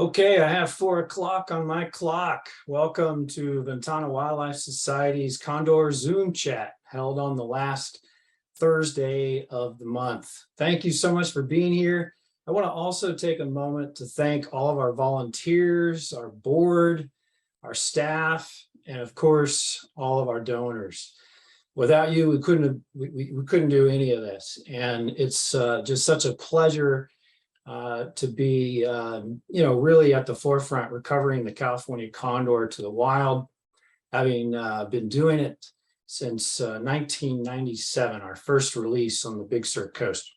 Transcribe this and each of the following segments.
Okay, I have 4 o'clock on my clock. Welcome to Ventana Wildlife Society's Condor Zoom chat held on the last Thursday of the month. Thank you so much for being here. I want to also take a moment to thank all of our volunteers, our board, our staff, and of course, all of our donors. Without you, we couldn't do any of this. And it's just such a pleasure to be, really at the forefront, recovering the California condor to the wild, having been doing it since 1997, our first release on the Big Sur coast.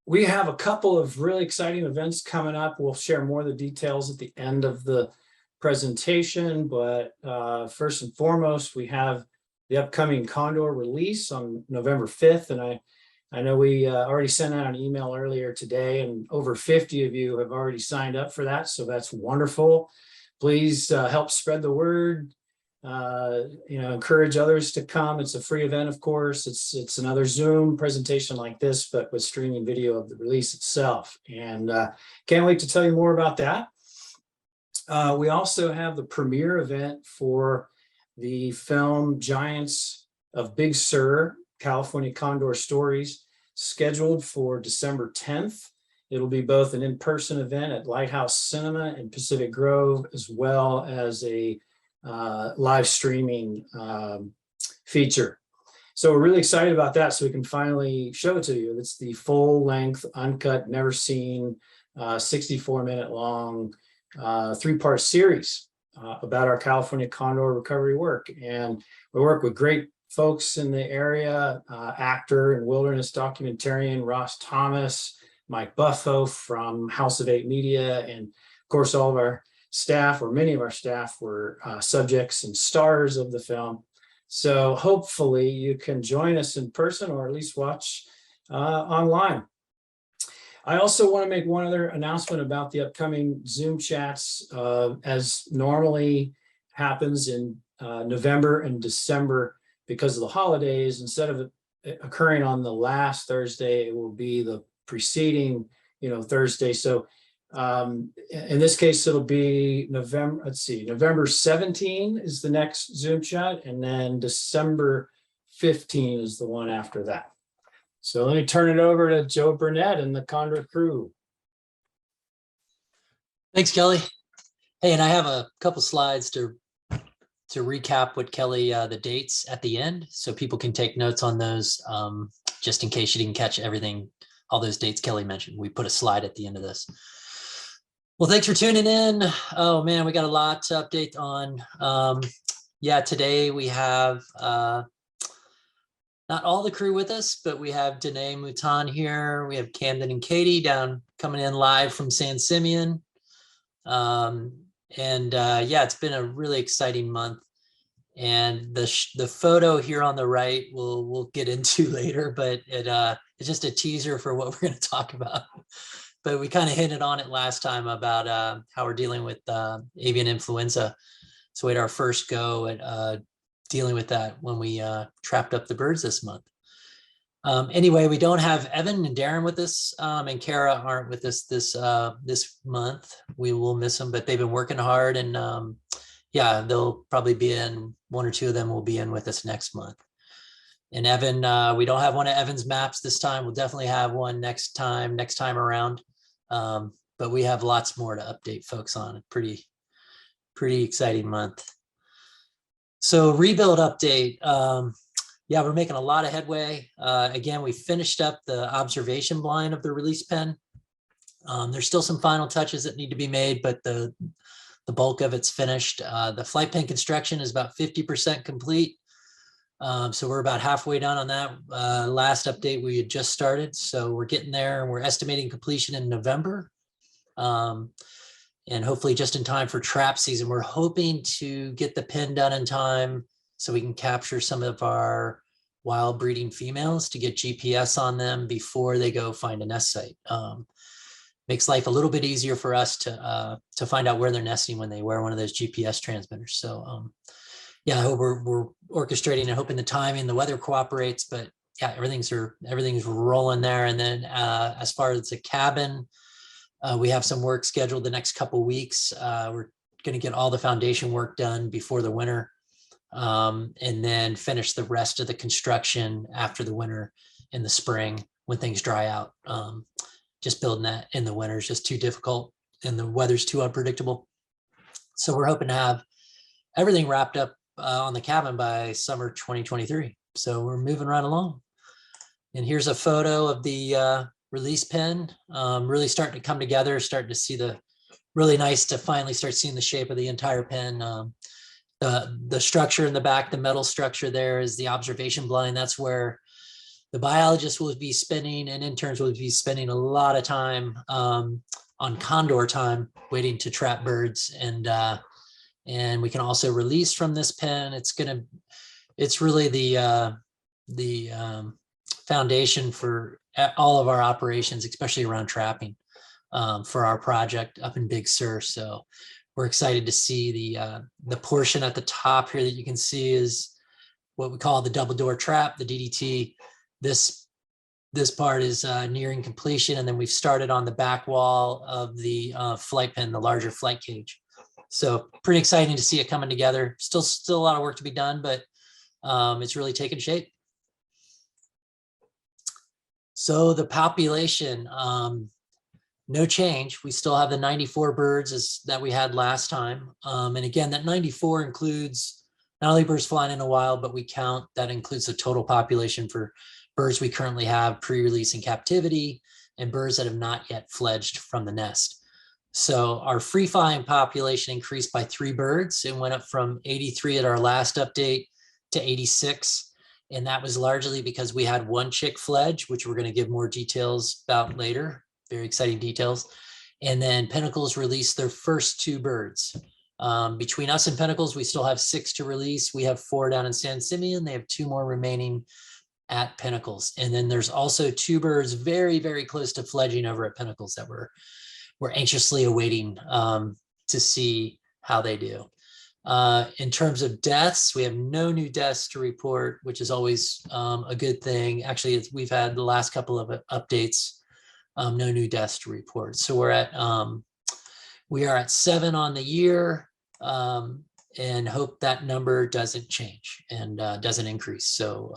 We have a couple of really exciting events coming up. We'll share more of the details at the end of the presentation, but first and foremost, we have the upcoming condor release on November 5th, and I know we already sent out an email earlier today, and over 50 of you have already signed up for that, so that's wonderful. Please help spread the word. Encourage others to come. It's a free event, of course. It's another Zoom presentation like this, but with streaming video of the release itself. And can't wait to tell you more about that. We also have the premiere event for the film Giants of Big Sur, California Condor Stories, scheduled for December 10th. It'll be both an in-person event at Lighthouse Cinema in Pacific Grove, as well as a live streaming feature. So we're really excited about that, so we can finally show it to you. It's the full-length, uncut, never seen, 64-minute long, 3-part series about our California condor recovery work. And we work with great folks in the area, actor and wilderness documentarian Ross Thomas, Mike Buffo from House of 8 Media, and of course all of our staff, or many of our staff, were subjects and stars of the film. So hopefully you can join us in person, or at least watch online. I also want to make one other announcement about the upcoming Zoom chats. As normally happens in November and December, because of the holidays, instead of it occurring on the last Thursday, it will be the preceding, Thursday. So in this case, it'll be November 17 is the next Zoom chat, and then December 15 is the one after that. So let me turn it over to Joe Burnett and the Condor Crew. Thanks, Kelly. Hey, and I have a couple slides to recap what Kelly, the dates at the end, so people can take notes on those, just in case you didn't catch everything, all those dates Kelly mentioned. We put a slide at the end of this. Well, thanks for tuning in. Oh man, we got a lot to update on. Today we have not all the crew with us, but we have Danae Mouton here. We have Camden and Katie coming in live from San Simeon. It's been a really exciting month. And the photo here on the right we'll get into later, but it's just a teaser for what we're going to talk about. But we kind of hinted on it last time about how we're dealing with avian influenza. So we had our first go at dealing with that when we trapped up the birds this month. Anyway, we don't have Evan and Darren with us, and Kara aren't with us this month. We will miss them, but they've been working hard, and they'll probably be in. 1 or 2 of them will be in with us next month. And Evan, we don't have one of Evan's maps this time. We'll definitely have one next time around. But we have lots more to update folks on. A pretty exciting month. So rebuild update. We're making a lot of headway. Again, we finished up the observation blind of the release pen. There's still some final touches that need to be made, but the bulk of it's finished. The flight pen construction is about 50% complete. So we're about halfway done on that. Last update we had just started, so we're getting there, and we're estimating completion in November. And hopefully just in time for trap season. We're hoping to get the pen done in time so we can capture some of our wild breeding females to get GPS on them before they go find a nest site. Makes life a little bit easier for us to find out where they're nesting when they wear one of those GPS transmitters. So I hope we're orchestrating and hoping the timing, the weather cooperates, but yeah, everything's rolling there. And then as far as the cabin, We have some work scheduled the next couple weeks. We're going to get all the foundation work done before the winter, and then finish the rest of the construction after the winter in the spring when things dry out. Just building that in the winter is just too difficult and the weather's too unpredictable. So we're hoping to have everything wrapped up on the cabin by summer 2023. So we're moving right along. And here's a photo of the release pen, really starting to come together, starting to see really nice to finally start seeing the shape of the entire pen. The structure in the back, the metal structure there is the observation blind. That's where the biologists will be spending and interns will be spending a lot of time on condor time, waiting to trap birds. And we can also release from this pen. It's really the foundation for all of our operations, especially around trapping for our project up in Big Sur. So we're excited to see the portion at the top here that you can see is what we call the double door trap, the DDT. This part is nearing completion, and then we've started on the back wall of the flight pen, the larger flight cage. So pretty exciting to see it coming together. Still a lot of work to be done, but it's really taken shape. So the population, no change. We still have the 94 birds that we had last time. And again, that 94 includes not only birds flying in the wild, but that includes the total population for birds we currently have pre-release in captivity and birds that have not yet fledged from the nest. So our free flying population increased by 3 birds. It went up from 83 at our last update to 86. And that was largely because we had 1 chick fledge, which we're going to give more details about later. Very exciting details. And then Pinnacles released their first 2 birds. Between us and Pinnacles, we still have 6 to release. We have 4 down in San Simeon. They have 2 more remaining at Pinnacles. And then there's also 2 birds very, very close to fledging over at Pinnacles that we're anxiously awaiting to see how they do. In terms of deaths, we have no new deaths to report, which is always a good thing. Actually, we've had the last couple of updates, no new deaths to report. So we are at 7 on the year, and hope that number doesn't change and doesn't increase. So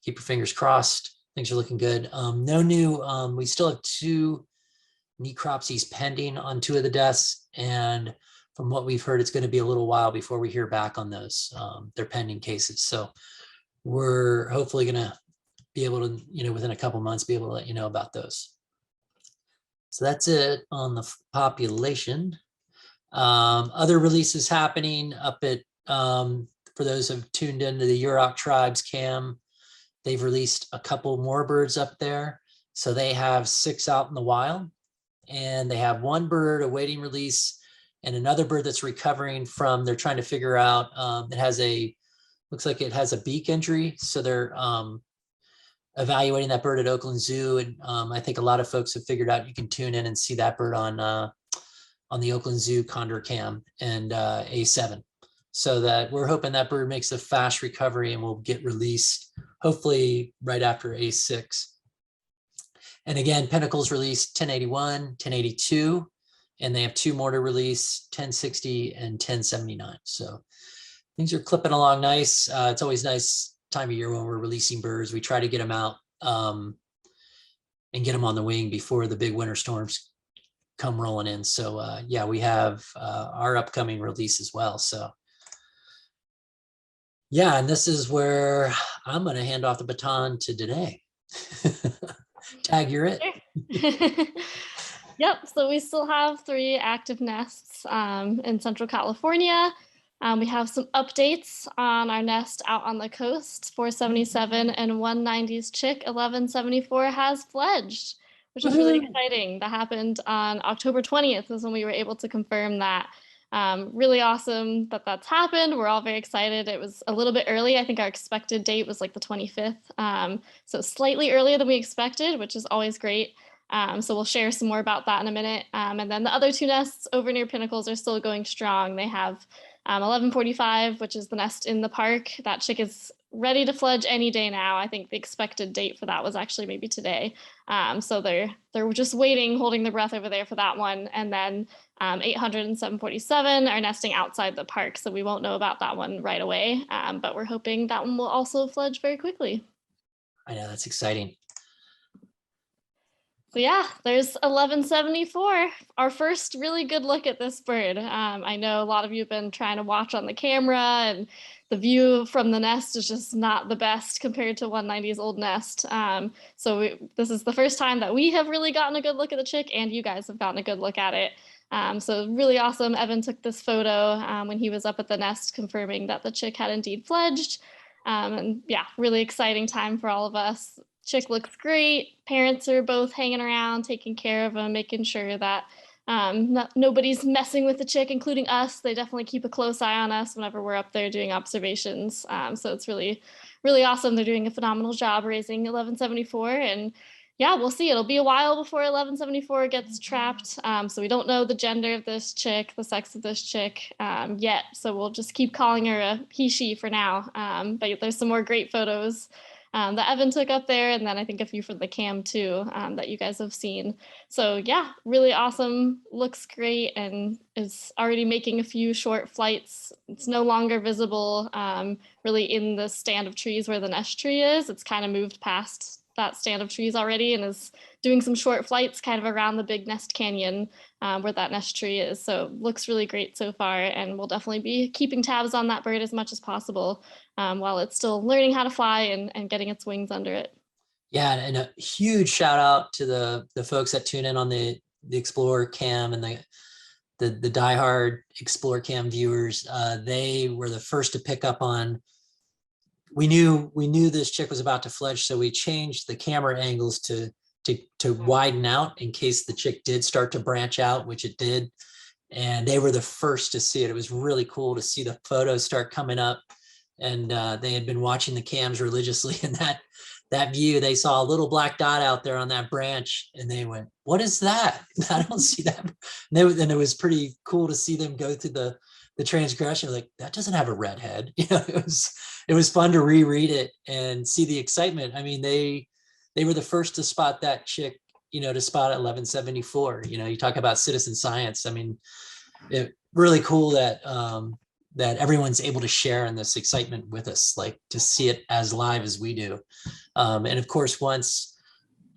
keep your fingers crossed. Things are looking good. No new, we still have 2 necropsies pending on 2 of the deaths. And from what we've heard, it's going to be a little while before we hear back on those. They're pending cases. So we're hopefully going to be able to, within a couple months, be able to let you know about those. So that's it on the population. Other releases happening up at, for those who have tuned into the Yurok Tribes cam, they've released a couple more birds up there. So they have 6 out in the wild, and they have 1 bird awaiting release and another bird that's recovering from, they're trying to figure out, looks like it has a beak injury. So they're evaluating that bird at Oakland Zoo. And I think a lot of folks have figured out you can tune in and see that bird on the Oakland Zoo Condor Cam and A7. So that we're hoping that bird makes a fast recovery and will get released hopefully right after A6. And again, Pinnacles released 1081, 1082, and they have 2 more to release, 1060 and 1079. So things are clipping along nice. It's always nice time of year when we're releasing birds. We try to get them out and get them on the wing before the big winter storms come rolling in. So yeah, we have our upcoming release as well. So yeah, and this is where I'm going to hand off the baton to Danae. Tag, you're it. Yep, so we still have 3 active nests in Central California. We have some updates on our nest out on the coast. 477 and 190's chick 1174 has fledged, which is really exciting. That happened on October 20th is when we were able to confirm that. Really awesome that that's happened. We're all very excited. It was a little bit early. I think our expected date was like the 25th. So slightly earlier than we expected, which is always great. So we'll share some more about that in a minute. And then the other 2 nests over near Pinnacles are still going strong. They have 1145, which is the nest in the park. That chick is ready to fledge any day now. I think the expected date for that was actually maybe today. So they're just waiting, holding their breath over there for that one. And then 800 and 747 are nesting outside the park, so we won't know about that one right away. But we're hoping that one will also fledge very quickly. I know, that's exciting. So yeah, there's 1174, our first really good look at this bird. I know a lot of you have been trying to watch on the camera, and the view from the nest is just not the best compared to 190's old nest. This is the first time that we have really gotten a good look at the chick, and you guys have gotten a good look at it. So really awesome. Evan took this photo when he was up at the nest confirming that the chick had indeed fledged. And yeah, really exciting time for all of us. Chick looks great. Parents are both hanging around, taking care of him, making sure that nobody's messing with the chick, including us. They definitely keep a close eye on us whenever we're up there doing observations. So it's really, really awesome. They're doing a phenomenal job raising 1174. And yeah, we'll see. It'll be a while before 1174 gets trapped. So we don't know the gender of this chick, the sex of this chick yet. So we'll just keep calling her a he, she for now. But there's some more great photos that Evan took up there, and then I think a few from the cam too that you guys have seen. So yeah, really awesome, looks great, and is already making a few short flights. It's no longer visible really in the stand of trees where the nest tree is. It's kind of moved past that stand of trees already and is doing some short flights kind of around the big nest canyon where that nest tree is. So looks really great so far, and we'll definitely be keeping tabs on that bird as much as possible while it's still learning how to fly and getting its wings under it. Yeah, and a huge shout out to the folks that tune in on the Explorer Cam and the diehard Explorer Cam viewers. They were the first to pick up on. We knew this chick was about to fledge, so we changed the camera angles to widen out in case the chick did start to branch out, which it did. And they were the first to see it. It was really cool to see the photos start coming up. And they had been watching the cams religiously, and that view, they saw a little black dot out there on that branch, and they went, "What is that? I don't see that." And it was pretty cool to see them go through the transgression, like, that doesn't have a red head. It was fun to reread it and see the excitement. I mean, they were the first to spot that chick, to spot 1174. You talk about citizen science. I mean, it really cool that that everyone's able to share in this excitement with us, like to see it as live as we do. And of course, once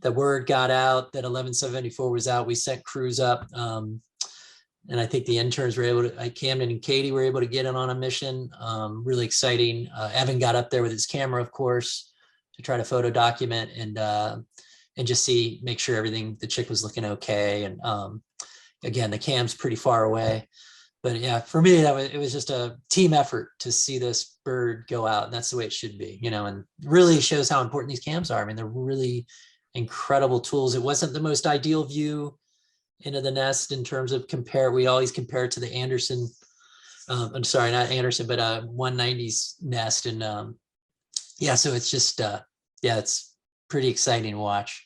the word got out that 1174 was out, we sent crews up. And I think the interns were able to, Camden and Katie were able to get in on a mission. Really exciting. Evan got up there with his camera, of course, to try to photo document and just make sure the chick was looking okay. And again, the cam's pretty far away. But yeah, for me, it was just a team effort to see this bird go out. And that's the way it should be, and really shows how important these cams are. I mean, they're really incredible tools. It wasn't the most ideal view into the nest in terms of we always compare it to the Anderson, I'm sorry, not Anderson, but 190's nest. And yeah, so it's just, it's pretty exciting to watch.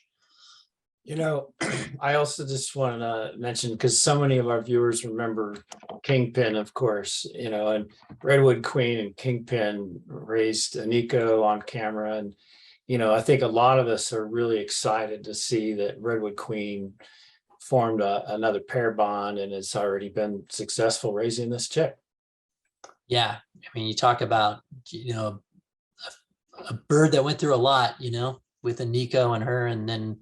I also just want to mention, because so many of our viewers remember Kingpin, of course, and Redwood Queen and Kingpin raised Nico on camera. And, I think a lot of us are really excited to see that Redwood Queen formed another pair bond and it's already been successful raising this chick. Yeah. I mean, you talk about, a bird that went through a lot, with a Nico and her, and then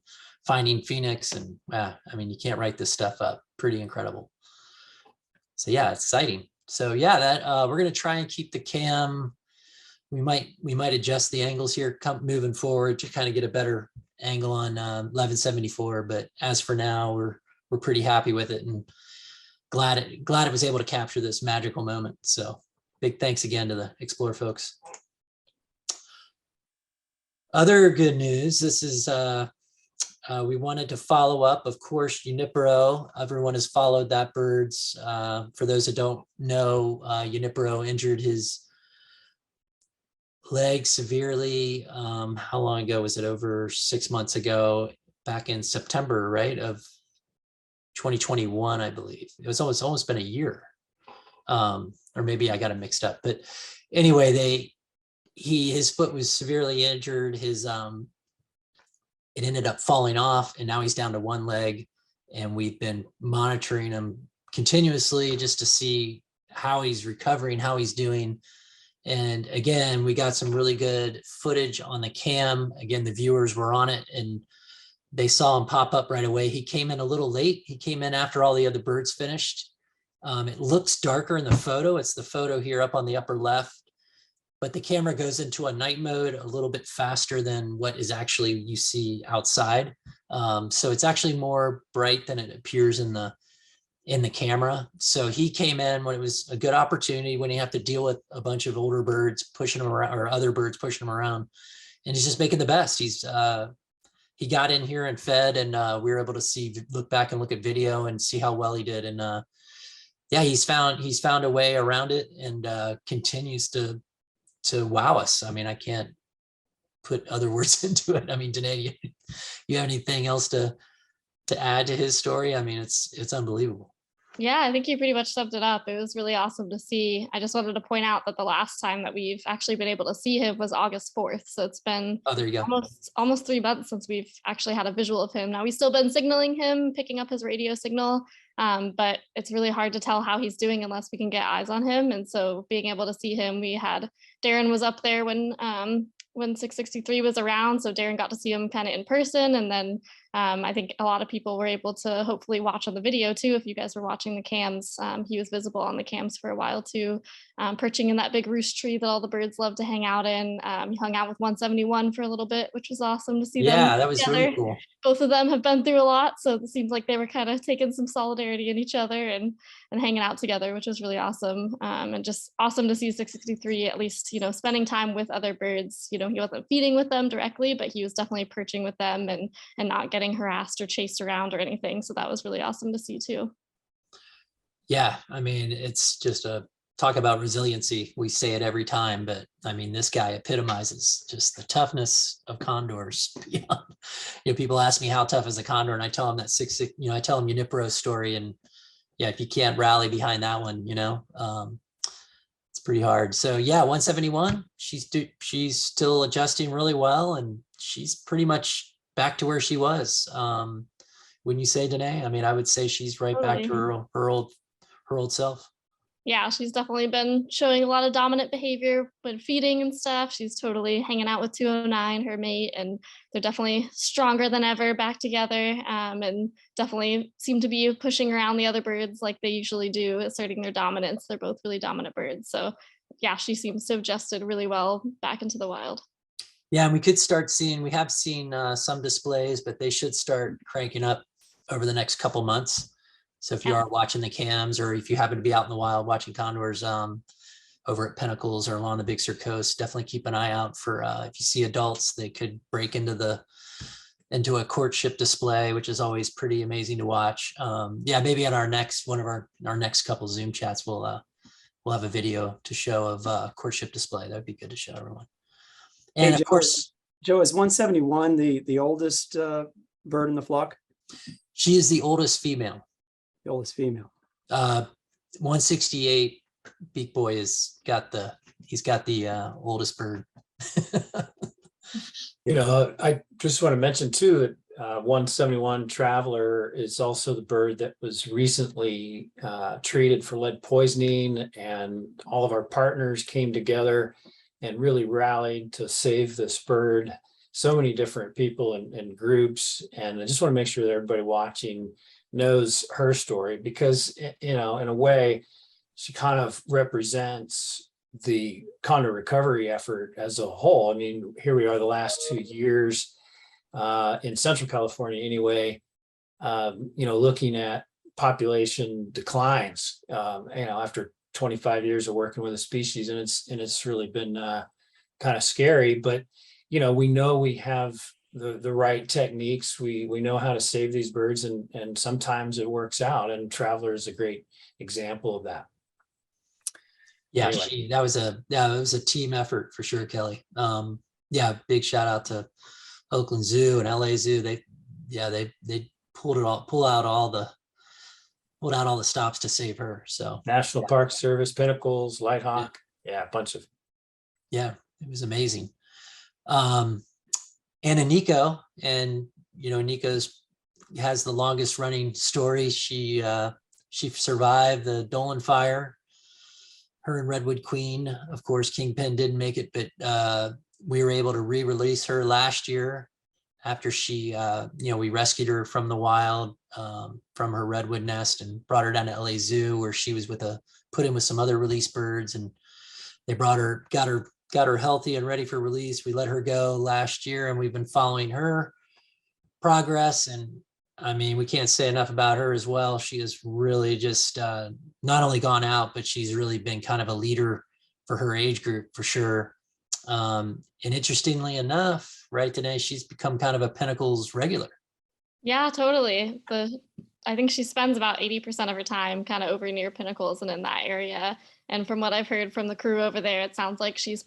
finding Phoenix, and I mean, you can't write this stuff up. Pretty incredible. So yeah, it's exciting. So yeah, that we're going to try and keep the cam. We might adjust the angles here moving forward to kind of get a better angle on 1174. But as for now, we're pretty happy with it, and glad it was able to capture this magical moment. So big thanks again to the Explorer folks. Other good news. This is we wanted to follow up, of course, Junipero. Everyone has followed that bird's. For those that don't know, Junipero injured his leg severely. How long ago was it? Over 6 months ago, back in September, right, of 2021, I believe. It was almost been a year, or maybe I got it mixed up. But anyway, his foot was severely injured. It ended up falling off, and now he's down to one leg, and we've been monitoring him continuously just to see how he's recovering, how he's doing. And again, we got some really good footage on the cam. Again, the viewers were on it and they saw him pop up right away. He came in a little late. He came in after all the other birds finished. It looks darker in the photo. It's the photo here up on the upper left, but the camera goes into a night mode a little bit faster than what is actually you see outside. So it's actually more bright than it appears in the camera. So he came in when it was a good opportunity, when you have to deal with a bunch of older birds pushing him around, or other birds pushing him around, and he's just making the best. He got in here and fed, and we were able to look back and look at video and see how well he did. And yeah, he's found a way around it, and continues to wow us. I mean, I can't put other words into it. I mean, Danae, you have anything else to add to his story? I mean, it's unbelievable. Yeah, I think you pretty much summed it up. It was really awesome to see. I just wanted to point out that the last time that we've actually been able to see him was August 4th. So it's been Oh, there you go. almost 3 months since we've actually had a visual of him. Now, we've still been signaling him, picking up his radio signal, but it's really hard to tell how he's doing unless we can get eyes on him. And so being able to see him, Darren was up there when 663 was around. So Darren got to see him kind of in person. And then I think a lot of people were able to hopefully watch on the video too. If you guys were watching the cams, he was visible on the cams for a while too, perching in that big roost tree that all the birds love to hang out in. He hung out with 171 for a little bit, which was awesome to see them. Yeah, that was together. really cool. Both of them have been through a lot, so it seems like they were kind of taking some solidarity in each other and hanging out together, which was really awesome. And just awesome to see 663 at least, spending time with other birds. He wasn't feeding with them directly, but he was definitely perching with them and not getting harassed or chased around or anything. So that was really awesome to see too. Yeah, I mean, it's just talk about resiliency. We say it every time, but I mean, this guy epitomizes just the toughness of condors. People ask me how tough is a condor, and I tell them that I tell them Unipro's story, and yeah, if you can't rally behind that one, it's pretty hard. So yeah, 171, she's still adjusting really well, and she's pretty much back to where she was. Wouldn't you say, Danae? I mean, I would say she's right back to her old self. Yeah, she's definitely been showing a lot of dominant behavior when feeding and stuff. She's totally hanging out with 209, her mate, and they're definitely stronger than ever back together, and definitely seem to be pushing around the other birds like they usually do, asserting their dominance. They're both really dominant birds. So yeah, she seems to have adjusted really well back into the wild. Yeah, and we have seen some displays, but they should start cranking up over the next couple months. So if you are watching the cams, or if you happen to be out in the wild watching condors over at Pinnacles or along the Big Sur coast, definitely keep an eye out for if you see adults, they could break into a courtship display, which is always pretty amazing to watch. Yeah, maybe at our next couple Zoom chats, we'll have a video to show of courtship display. That'd be good to show everyone. And hey, of course, Joe, is 171 the oldest bird in the flock? She is the oldest female. The oldest female. 168 Beak Boy he's got the oldest bird. I just want to mention too that 171 Traveler is also the bird that was recently treated for lead poisoning, and all of our partners came together and really rallied to save this bird. So many different people and groups, and I just want to make sure that everybody watching knows her story, because in a way she kind of represents the condor recovery effort as a whole. I mean, here we are the last 2 years in Central California anyway, looking at population declines, after 25 years of working with a species, and it's really been kind of scary, but we know we have the right techniques. We know how to save these birds, and sometimes it works out, and Traveler is a great example of that. Yeah, Anyway. it was a team effort for sure, Kelly. Big shout out to Oakland Zoo and LA Zoo. They pulled out all the stops to save her. So National Park Service, Pinnacles, Lighthawk, a bunch of. Yeah, it was amazing. And Nico, and Nico's has the longest running story. She survived the Dolan fire. Her and Redwood Queen, of course, Kingpin didn't make it, but we were able to re-release her last year after she, we rescued her from the wild, from her redwood nest, and brought her down to LA Zoo, where she was put in with some other release birds, and they got her healthy and ready for release. We let her go last year, and we've been following her progress. And I mean, we can't say enough about her as well. She has really just not only gone out, but she's really been kind of a leader for her age group, for sure. And interestingly enough, right, Danae, she's become kind of a Pinnacles regular. Yeah, totally. I think she spends about 80% of her time kind of over near Pinnacles and in that area. And from what I've heard from the crew over there, it sounds like she's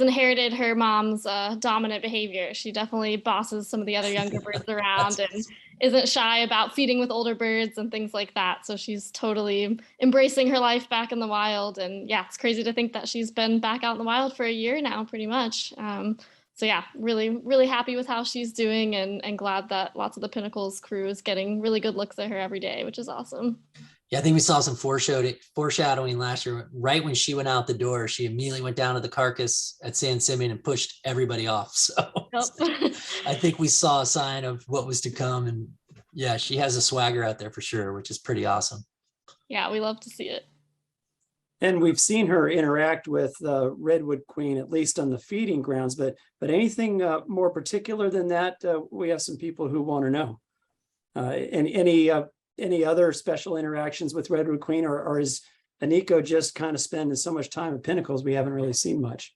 inherited her mom's dominant behavior. She definitely bosses some of the other younger birds around and isn't shy about feeding with older birds and things like that. So she's totally embracing her life back in the wild. And yeah, it's crazy to think that she's been back out in the wild for a year now, pretty much. So yeah, really, really happy with how she's doing, and glad that lots of the Pinnacles crew is getting really good looks at her every day, which is awesome. Yeah, I think we saw some foreshadowing last year. Right when she went out the door, she immediately went down to the carcass at San Simeon and pushed everybody off. So Yep. I think we saw a sign of what was to come. And yeah, she has a swagger out there for sure, which is pretty awesome. Yeah, we love to see it. And we've seen her interact with Redwood Queen, at least on the feeding grounds, but anything more particular than that, we have some people who want to know. And any other special interactions with Redwood Queen, or is Aniko just kind of spending so much time at Pinnacles we haven't really seen much?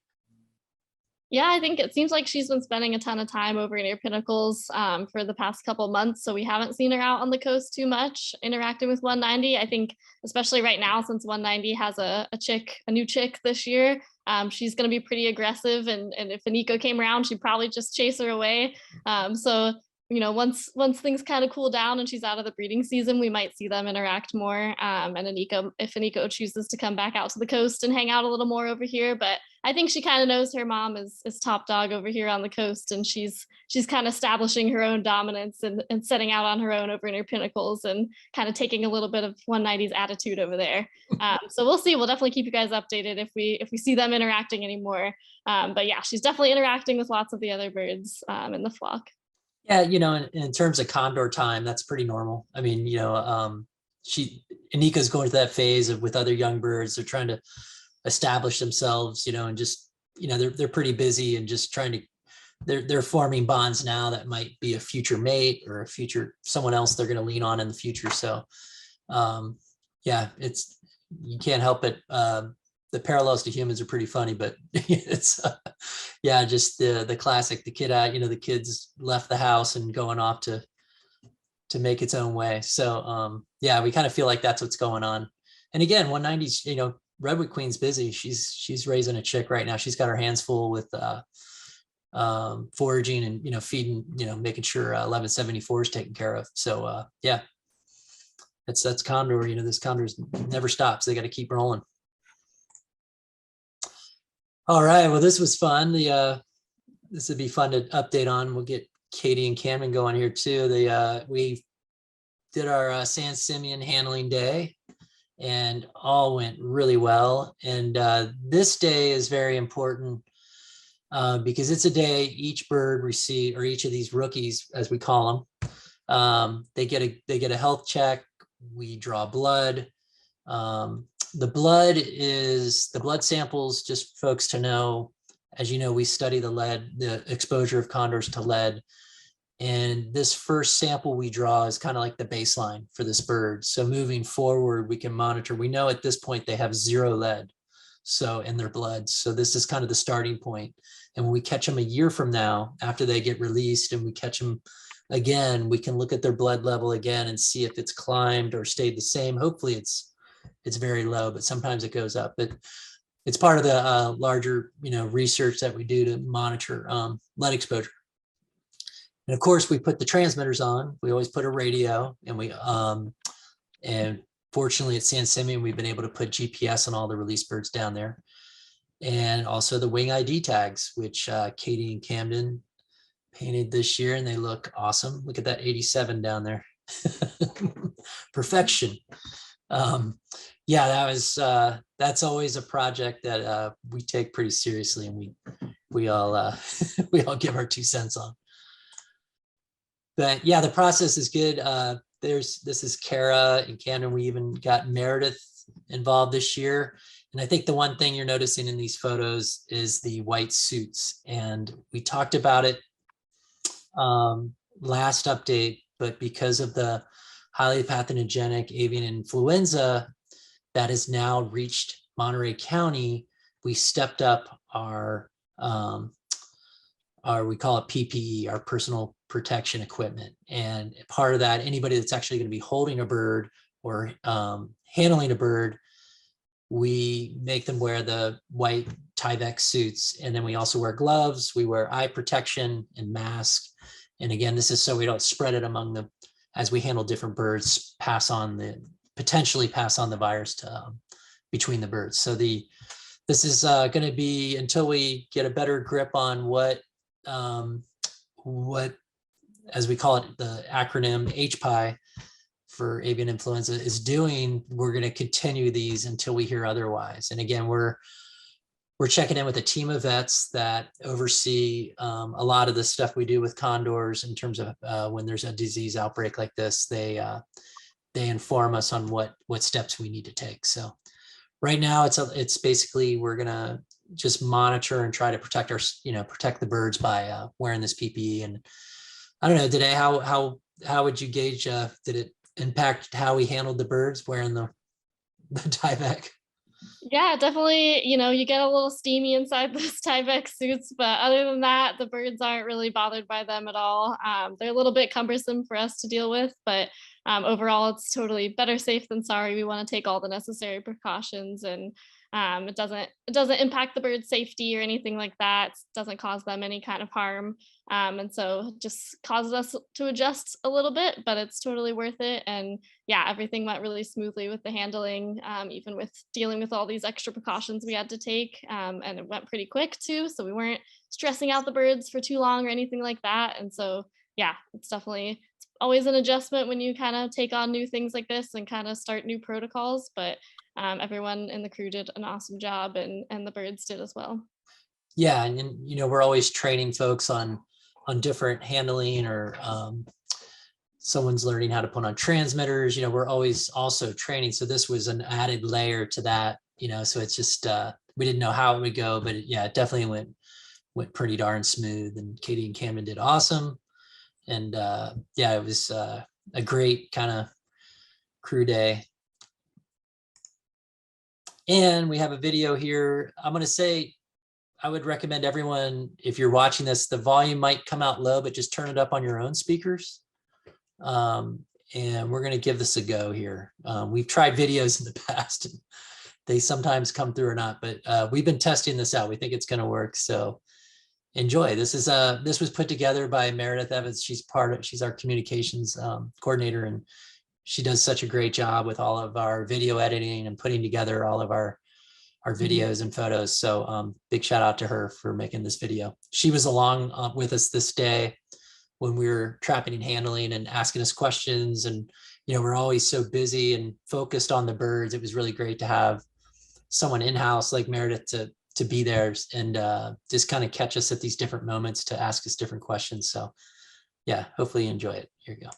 Yeah, I think it seems like she's been spending a ton of time over near Pinnacles for the past couple months. So we haven't seen her out on the coast too much interacting with 190. I think especially right now, since 190 has a new chick this year, she's going to be pretty aggressive. And if Aniko came around, she'd probably just chase her away. So once things kind of cool down and she's out of the breeding season, we might see them interact more. And if Aniko chooses to come back out to the coast and hang out a little more over here, but I think she kind of knows her mom is top dog over here on the coast, and she's kind of establishing her own dominance and setting out on her own over near Pinnacles, and kind of taking a little bit of 190's attitude over there. So we'll see. We'll definitely keep you guys updated if we see them interacting anymore. But yeah, she's definitely interacting with lots of the other birds in the flock. Yeah, in terms of condor time, that's pretty normal. I mean, Anika's going through that phase with other young birds. They're trying to establish themselves, and just, they're pretty busy and just trying to, they're forming bonds now that might be a future mate or a future someone else they're going to lean on in the future. So, yeah, you can't help it. The parallels to humans are pretty funny, but it's just the classic, the kid out, the kids left the house and going off to make its own way. So yeah, we kind of feel like that's what's going on. And again, 190's, Redwood Queen's busy. She's raising a chick right now. She's got her hands full with foraging and feeding, making sure 1174 is taken care of. So yeah, that's Condor. This Condor's never stops. They got to keep rolling. All right. Well, this was fun. This would be fun to update on. We'll get Katie and Cameron going here too. We did our San Simeon handling day, and all went really well. And this day is very important because it's a day each bird receive, or each of these rookies, as we call them, they get a health check. We draw blood. The blood samples, just folks to know, as you know, we study the exposure of condors to lead. And this first sample we draw is kind of like the baseline for this bird. So moving forward, we can monitor. We know at this point they have 0 lead in their blood. So this is kind of the starting point. And when we catch them a year from now, after they get released, and we catch them again, we can look at their blood level again and see if it's climbed or stayed the same. Hopefully it's very low, but sometimes it goes up. But it's part of the larger, research that we do to monitor lead exposure. And of course, we put the transmitters on. We always put a radio, and and fortunately at San Simeon, we've been able to put GPS on all the release birds down there. And also the wing ID tags, which Katie and Camden painted this year, and they look awesome. Look at that 87 down there. Perfection. Yeah, that's always a project that we take pretty seriously, and we all we all give our 2 cents on. But yeah, the process is good. This is Kara and Camden. We even got Meredith involved this year. And I think the one thing you're noticing in these photos is the white suits. And we talked about it last update, but because of the highly pathogenic avian influenza that has now reached Monterey County, we stepped up our we call it PPE, our personal protection equipment. And part of that, anybody that's actually going to be holding a bird or handling a bird, we make them wear the white Tyvek suits. And then we also wear gloves, we wear eye protection and mask. And again, this is so we don't spread it among them as we handle different birds, potentially pass on the virus to between the birds. So this is going to be until we get a better grip on what, as we call it, the acronym HPI for avian influenza is doing. We're going to continue these until we hear otherwise. And again, we're checking in with a team of vets that oversee a lot of the stuff we do with condors in terms of when there's a disease outbreak like this. They inform us on what steps we need to take. So right now it's basically we're gonna just monitor and try to protect protect the birds by wearing this PPE. And I don't know, today how would you gauge? Did it impact how we handled the birds wearing the Tyvek? Yeah, definitely. You get a little steamy inside those Tyvek suits, but other than that, the birds aren't really bothered by them at all. They're a little bit cumbersome for us to deal with, but overall, it's totally better safe than sorry. We want to take all the necessary precautions, and it doesn't impact the bird's safety or anything like that. It doesn't cause them any kind of harm, and so it just causes us to adjust a little bit, but it's totally worth it. And yeah, everything went really smoothly with the handling, even with dealing with all these extra precautions we had to take, and it went pretty quick too. So we weren't stressing out the birds for too long or anything like that. And so yeah, it's always an adjustment when you kind of take on new things like this and kind of start new protocols. But everyone in the crew did an awesome job, and the birds did as well. Yeah, and we're always training folks on different handling, or someone's learning how to put on transmitters. We're always also training. So this was an added layer to that. So it's just we didn't know how it would go, but it definitely went pretty darn smooth. And Katie and Camden did awesome. And it was a great kind of crew day. And we have a video here. I'm going to say, I would recommend everyone, if you're watching this, the volume might come out low, but just turn it up on your own speakers. And we're going to give this a go here. We've tried videos in the past, and they sometimes come through or not, but we've been testing this out. We think it's going to work. So enjoy. This was put together by Meredith Evans. She's our communications coordinator, and she does such a great job with all of our video editing and putting together all of our videos and photos. So big shout out to her for making this video. She was along with us this day when we were trapping and handling and asking us questions. And, we're always so busy and focused on the birds. It was really great to have someone in-house like Meredith to be there and just kind of catch us at these different moments to ask us different questions. So yeah, hopefully you enjoy it. Here you go.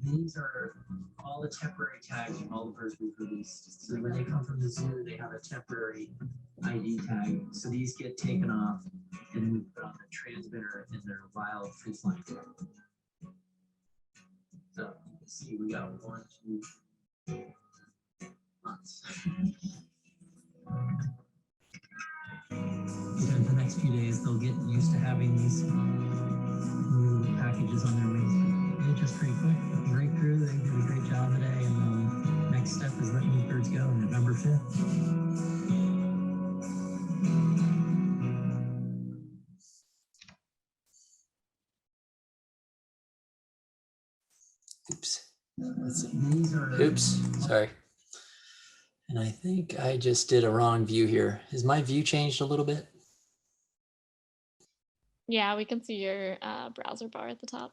These are all the temporary tags from all the birds we've released. So when they come from the zoo, they have a temporary ID tag. So these get taken off and we put on the transmitter in their wild free flying. So let's see, we got 1, 2 months. Because the next few days they'll get used to having these new packages on their wings. It's just pretty quick. Great crew, they did a great job today. And next step is letting these birds go on November 5th. Oops. Oops. Sorry. And I think I just did a wrong view here. Is my view changed a little bit? Yeah, we can see your browser bar at the top.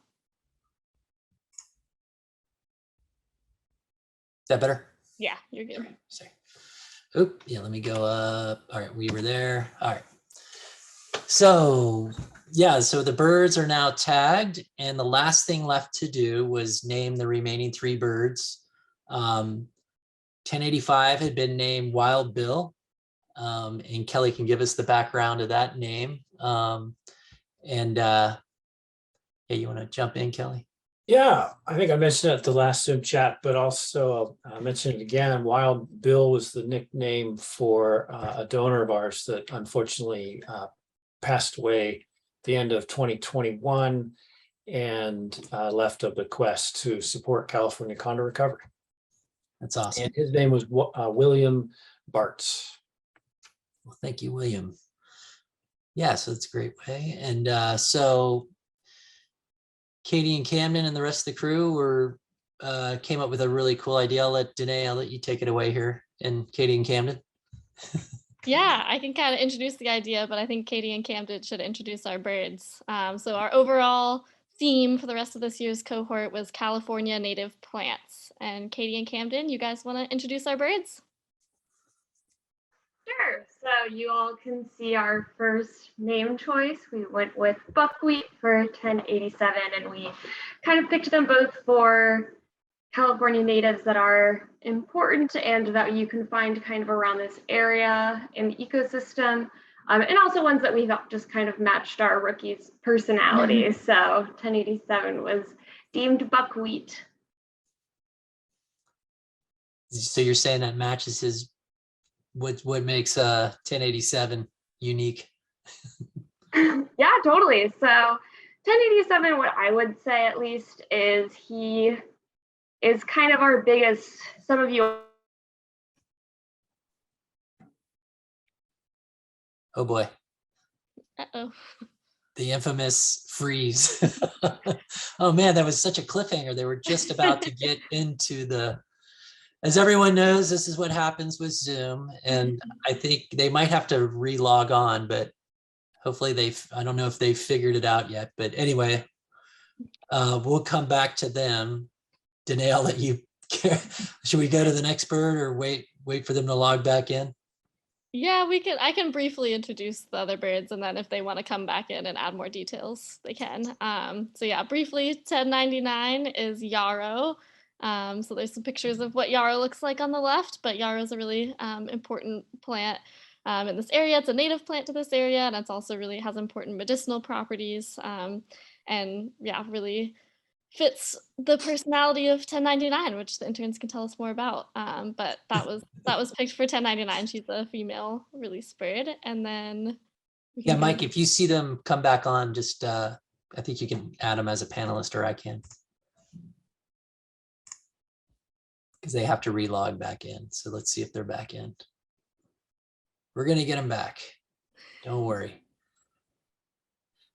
Is that better? Yeah, you're good. Sorry. Oop, yeah, let me go up. All right, we were there. All right. So yeah, so the birds are now tagged, and the last thing left to do was name the remaining 3 birds. 1085 had been named Wild Bill, and Kelly can give us the background of that name. Yeah, you want to jump in, Kelly? Yeah, I think I mentioned it at the last Zoom chat, but also I'll mention it again. Wild Bill was the nickname for a donor of ours that unfortunately passed away at the end of 2021 and left a bequest to support California condor recovery. That's awesome. And his name was William Bartz. Well, thank you, William. Yeah, so it's a great way. And so Katie and Camden and the rest of the crew came up with a really cool idea. I'll let you take it away here. And Katie and Camden. Yeah, I can kind of introduce the idea, but I think Katie and Camden should introduce our birds. So our overall theme for the rest of this year's cohort was California native plants. And Katie and Camden, you guys want to introduce our birds? Sure. So you all can see our first name choice. We went with buckwheat for 1087, and we kind of picked them both for California natives that are important and that you can find kind of around this area in the ecosystem, and also ones that we thought just kind of matched our rookies' personalities. So 1087 was deemed buckwheat. So you're saying that matches his what makes 1087 unique? Yeah, totally. So 1087, what I would say at least, is he is kind of our biggest, some of you. Oh boy. Uh-oh. The infamous freeze. Oh man, that was such a cliffhanger. They were just about to get into as everyone knows, this is what happens with Zoom. And I think they might have to re-log on, but hopefully I don't know if they've figured it out yet. But anyway, we'll come back to them. Danae, I'll let you, should we go to the next bird or wait for them to log back in? Yeah, I can briefly introduce the other birds, and then if they want to come back in and add more details, they can. So yeah, briefly, 1099 is yarrow. So there's some pictures of what yarrow looks like on the left, but yarrow is a really important plant in this area. It's a native plant to this area, and it's also really has important medicinal properties, and yeah, really fits the personality of 1099, which the interns can tell us more about. But that was picked for 1099. She's a female release bird. And then yeah, Mike, if you see them come back on, just I think you can add them as a panelist, or I can, because they have to relog back in. So let's see if they're back in. We're gonna get them back. Don't worry.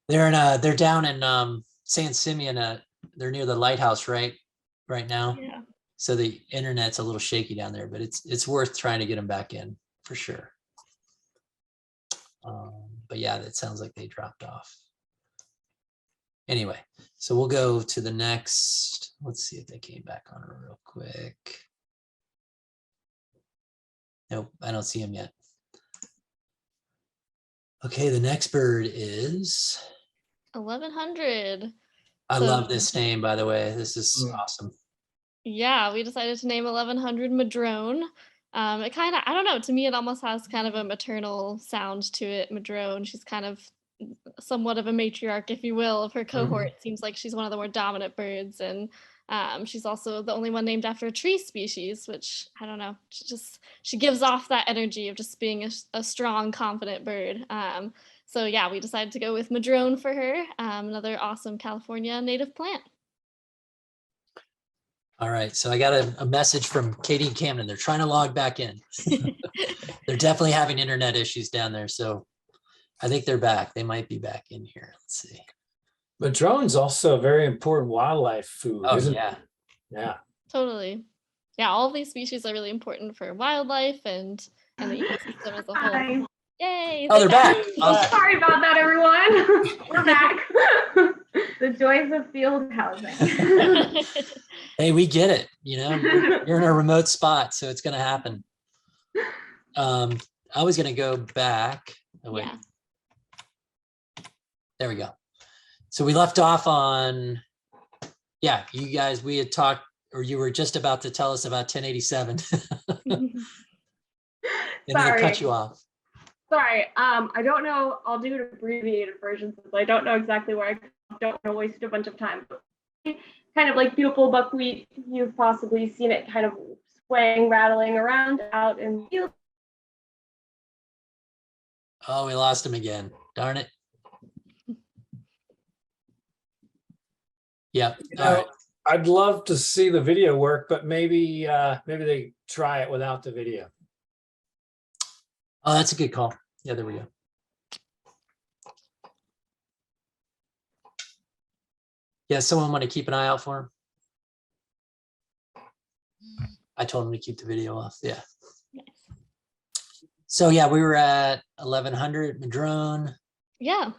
They're down in San Simeon. They're near the lighthouse right now. Yeah. So the internet's a little shaky down there, but it's worth trying to get them back in for sure. But yeah, that sounds like they dropped off. Anyway, so we'll go to the next. Let's see if they came back on real quick. Nope, I don't see them yet. Okay, the next bird is 1100. I love this name, by the way. This is awesome. Yeah, we decided to name 1100 Madrone. It kind of, I don't know, to me it almost has kind of a maternal sound to it, Madrone. She's kind of somewhat of a matriarch, if you will, of her cohort. It seems like she's one of the more dominant birds, and she's also the only one named after a tree species, which I don't know, she gives off that energy of just being a strong, confident bird. So yeah, we decided to go with Madrone for her, another awesome California native plant. All right, so I got a message from Katie and Camden. They're trying to log back in. They're definitely having internet issues down there, so I think they're back. They might be back in here. Let's see. Madrone's also a very important wildlife food, Oh isn't yeah. it? Yeah. Totally. yeah, all of these species are really important for wildlife and the ecosystem as a whole. Hi. Yay! Oh, they're back. Back. Sorry about that, everyone. We're back. The joys of field housing. Hey, we get it. You know, you're in a remote spot, so it's going to happen. I was going to go back. Oh, wait. Yeah. There we go. So we left off on, yeah, you guys, we had talked, or you were just about to tell us about 1087. And then I cut you off. Sorry, I don't know. I'll do an abbreviated version since I don't know exactly where I don't want to waste a bunch of time. Kind of like beautiful buckwheat, you've possibly seen it kind of swaying, rattling around out in the field. Oh, we lost him again. Darn it. Yep. You All know, right. I'd love to see the video work, but maybe they try it without the video. Oh, that's a good call. Yeah, there we go. Yeah, someone want to keep an eye out for him? I told him to keep the video off. Yeah. Nice. So yeah, we were at 1100 Madrone. Yeah.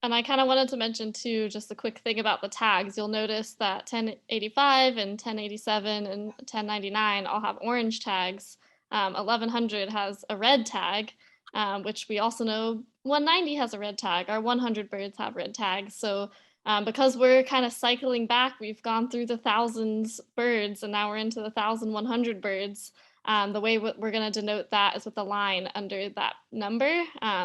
And I kind of wanted to mention too, just a quick thing about the tags. You'll notice that 1085 and 1087 and 1099 all have orange tags. 1100 has a red tag, which we also know 190 has a red tag. Our 100 birds have red tags. So because we're kind of cycling back, we've gone through the thousands birds and now we're into the 1100 birds. The way we're going to denote that is with a line under that number.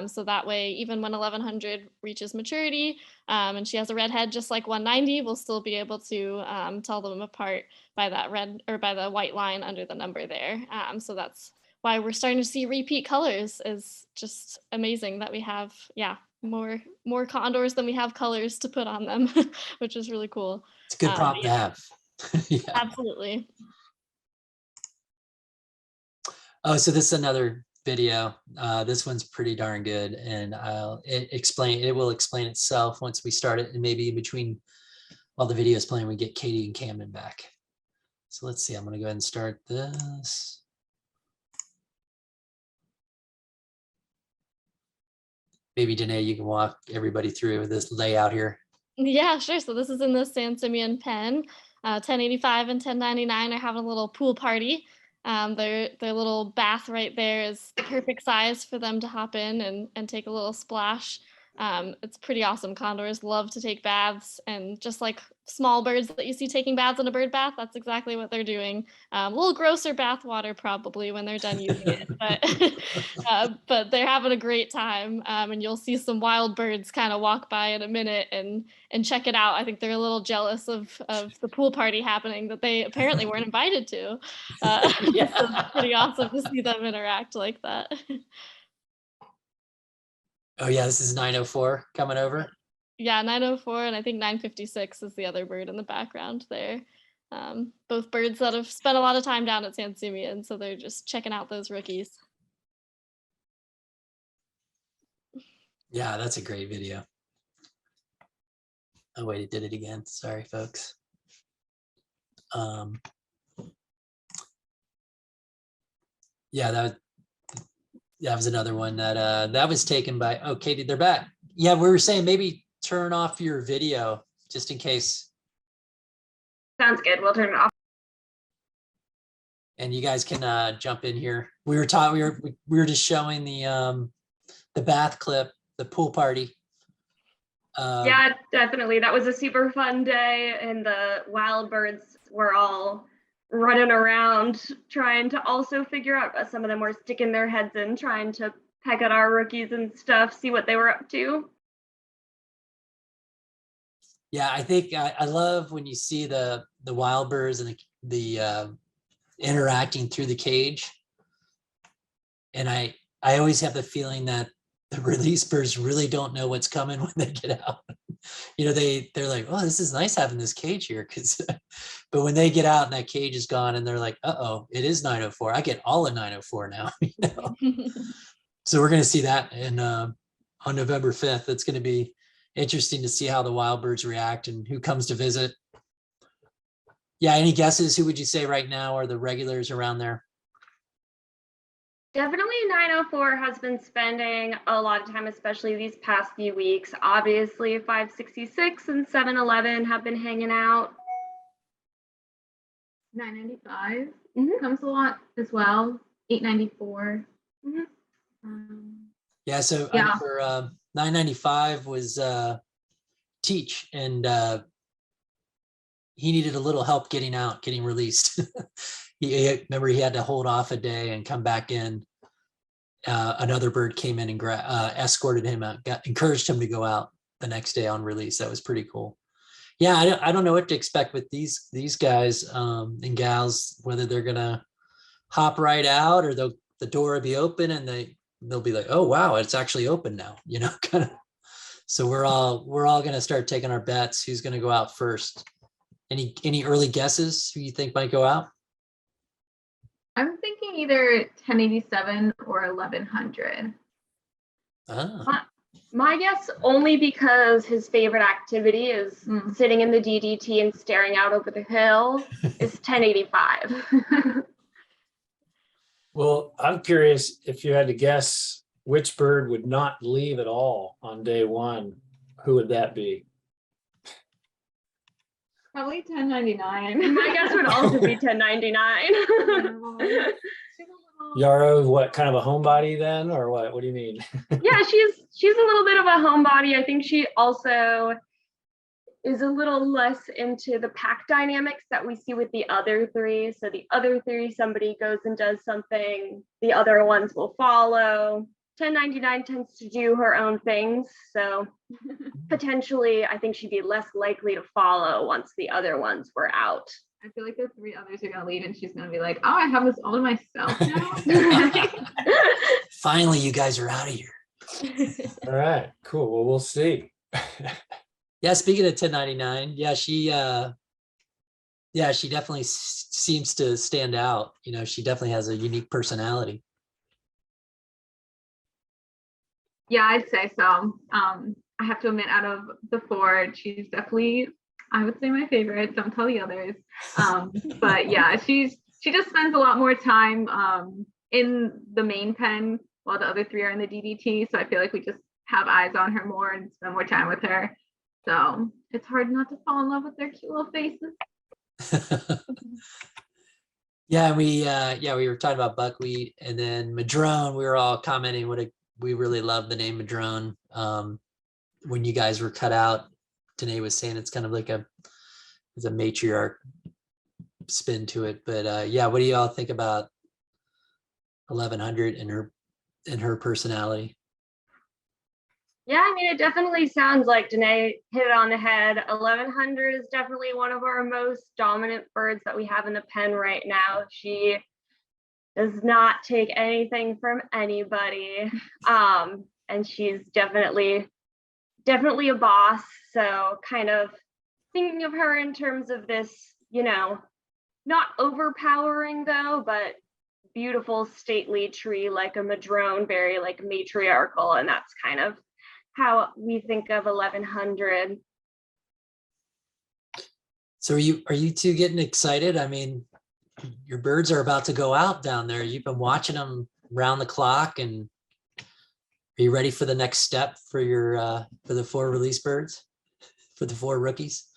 So that way, even when 1100 reaches maturity and she has a red head just like 190, we'll still be able to tell them apart by that red or by the white line under the number there. So that's why we're starting to see repeat colors. Is just amazing that we have, yeah, more condors than we have colors to put on them, which is really cool. It's a good prop to have. Yeah. Absolutely. Oh, so this is another video. This one's pretty darn good, and it will explain itself once we start it, and maybe in between while the video is playing, we get Katie and Camden back. So let's see. I'm going to go ahead and start this. Maybe Danae, you can walk everybody through this layout here. Yeah, sure. So this is in the San Simeon pen. 1085 and 1099 are having a little pool party. Their little bath right there is the perfect size for them to hop in and take a little splash. It's pretty awesome. Condors love to take baths, and just like small birds that you see taking baths in a bird bath, that's exactly what they're doing. A little grosser bath water probably when they're done using it, but they're having a great time. And you'll see some wild birds kind of walk by in a minute and check it out. I think they're a little jealous of the pool party happening that they apparently weren't invited to. Yeah. So it's pretty awesome to see them interact like that. Oh yeah, this is 904 coming over. Yeah, 904 and I think 956 is the other bird in the background there. Both birds that have spent a lot of time down at San Simeon, so they're just checking out those rookies. Yeah, that's a great video. Oh wait, it did it again. Sorry, folks. Yeah, that was another one that was taken by, oh, Katie, they're back. Yeah, we were saying maybe turn off your video just in case. Sounds good. We'll turn it off. And you guys can jump in here. We were just showing the bath clip, the pool party. Yeah, definitely. That was a super fun day, and the wild birds were all running around trying to also figure out, some of them were sticking their heads in, trying to peck at our rookies and stuff, see what they were up to. Yeah, I think I love when you see the wild birds and the interacting through the cage. And I always have the feeling that the release birds really don't know what's coming when they get out. You know, they're like, oh, this is nice having this cage here. But when they get out and that cage is gone and they're like, uh-oh, it is 904. I get all of 904 now. You know? So we're going to see that on November 5th. It's going to be interesting to see how the wild birds react and who comes to visit. Yeah, any guesses? Who would you say right now are the regulars around there? Definitely 904 has been spending a lot of time, especially these past few weeks. Obviously 566 and 711 have been hanging out. 995 Mhm. comes a lot as well. 894. Mhm. Yeah, so I Yeah. remember 995 was Teach, and he needed a little help getting out, getting released. Remember he had to hold off a day and come back in. Another bird came in and escorted him out, encouraged him to go out the next day on release. That was pretty cool. Yeah, I don't know what to expect with these guys and gals, whether they're gonna hop right out or the door will be open and they'll be like, oh wow, it's actually open now, you know, kind of. So we're all gonna start taking our bets. Who's gonna go out first? Any early guesses who you think might go out? I'm thinking either 1087 or 1100. Ah, My guess, only because his favorite activity is sitting in the DDT and staring out over the hill, is 1085. Well, I'm curious if you had to guess which bird would not leave at all on day one, who would that be? Probably 1099. My guess would also be 1099. Yarrow, what, kind of a homebody then, or what? What do you mean? Yeah, she's a little bit of a homebody. I think she also is a little less into the pack dynamics that we see with the other three. So the other three, somebody goes and does something, the other ones will follow. 1099 tends to do her own things. So potentially, I think she'd be less likely to follow once the other ones were out. I feel like the three others are gonna leave and she's gonna be like, oh, I have this all to myself now. finally, you guys are out of here. All right, cool. Well, we'll see. Yeah, speaking of 1099, she definitely seems to stand out. You know, she definitely has a unique personality. Yeah, I'd say so. I have to admit, out of the four, she's definitely, I would say, my favorite. Don't tell the others. But yeah, she just spends a lot more time in the main pen while the other three are in the DDT. So I feel like we just have eyes on her more and spend more time with her. So it's hard not to fall in love with their cute little faces. Yeah, we were talking about buckwheat and then madrone. We were all commenting we really love the name madrone. When you guys were cut out, Danae was saying it's kind of like it's a matriarch spin to it. But yeah, what do y'all think about 1100 and her personality? Yeah, I mean, it definitely sounds like Danae hit it on the head. 1100 is definitely one of our most dominant birds that we have in the pen right now. She does not take anything from anybody. And she's definitely a boss. So kind of thinking of her in terms of this, you know, not overpowering though, but beautiful stately tree like a madrone, very like matriarchal. And that's kind of how we think of 1100. So are you two getting excited? I mean, your birds are about to go out down there. You've been watching them round the clock, and are you ready for the next step for your for the 4 release birds, for the 4 rookies?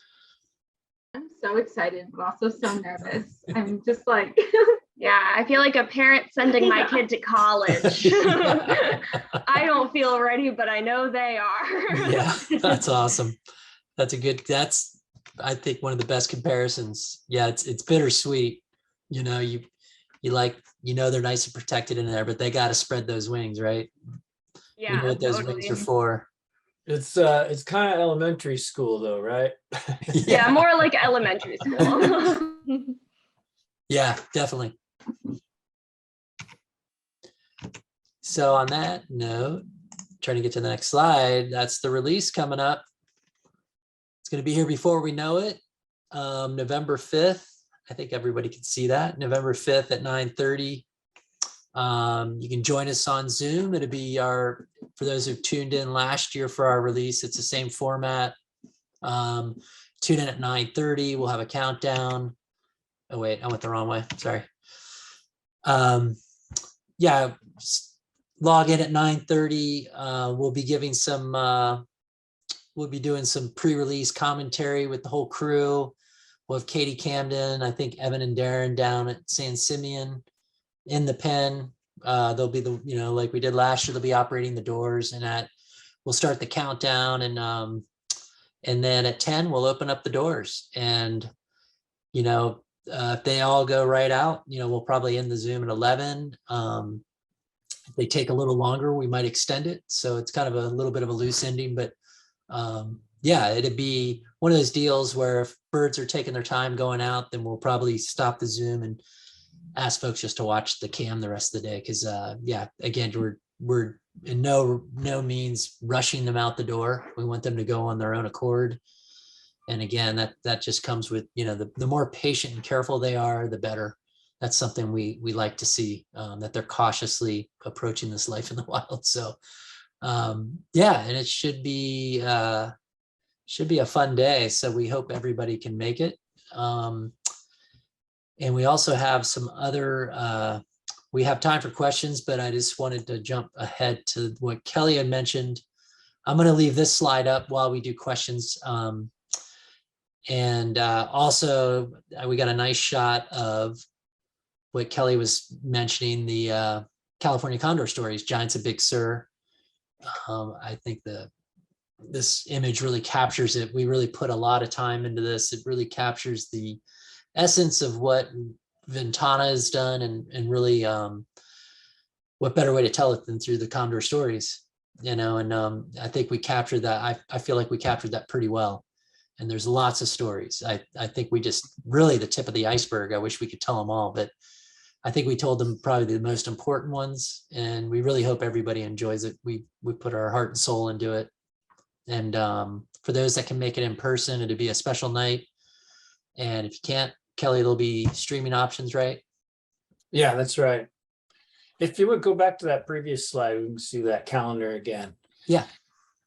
I'm so excited, but also so nervous. I'm just like, Yeah, I feel like a parent sending my kid to college. I don't feel ready, but I know they are. Yeah, that's awesome. That's I think one of the best comparisons. Yeah, it's bittersweet. You know, you like, you know, they're nice and protected in there, but they got to spread those wings, right? Yeah, You know what those totally. wings are for. It's kind of elementary school though, right? Yeah, more like elementary school. Yeah, definitely. So on that note, trying to get to the next slide, that's the release coming up. It's going to be here before we know it. November 5th. I think everybody can see that. November 5th at 9:30. You can join us on Zoom. It'll be for those who tuned in last year for our release, it's the same format. Tune in at 9:30. We'll have a countdown. Oh wait, I went the wrong way. Sorry. Yeah, log in at 9:30. We'll be giving some, we'll be doing some pre-release commentary with the whole crew. We'll have Katie Camden, I think Evan and Darren down at San Simeon in the pen. They'll be the, you know, like we did last year, they'll be operating the doors, and we'll start the countdown, and then at 10, we'll open up the doors. And, you know, if they all go right out, you know, we'll probably end the Zoom at 11. If they take a little longer, we might extend it. So it's kind of a little bit of a loose ending, but yeah, it'd be one of those deals where if birds are taking their time going out, then we'll probably stop the Zoom and ask folks just to watch the cam the rest of the day. Cause yeah, again, we're in no means rushing them out the door. We want them to go on their own accord. And again, that just comes with, you know, the more patient and careful they are, the better. That's something we like to see, that they're cautiously approaching this life in the wild. So yeah, and it should be a fun day. So we hope everybody can make it. And we also have some other, we have time for questions, but I just wanted to jump ahead to what Kelly had mentioned. I'm going to leave this slide up while we do questions. And also we got a nice shot of what Kelly was mentioning, the California Condor stories, Giants of Big Sur. I think this image really captures it. We really put a lot of time into this. It really captures the essence of what Ventana has done, and really what better way to tell it than through the Condor stories, you know. And I think we captured that. I feel like we captured that pretty well. And there's lots of stories. I think we just really the tip of the iceberg. I wish we could tell them all, but I think we told them probably the most important ones, and we really hope everybody enjoys it. We put our heart and soul into it. And for those that can make it in person, it'll be a special night. And if you can't, Kelly, there'll be streaming options, right? Yeah, that's right. If you would go back to that previous slide, we can see that calendar again. Yeah.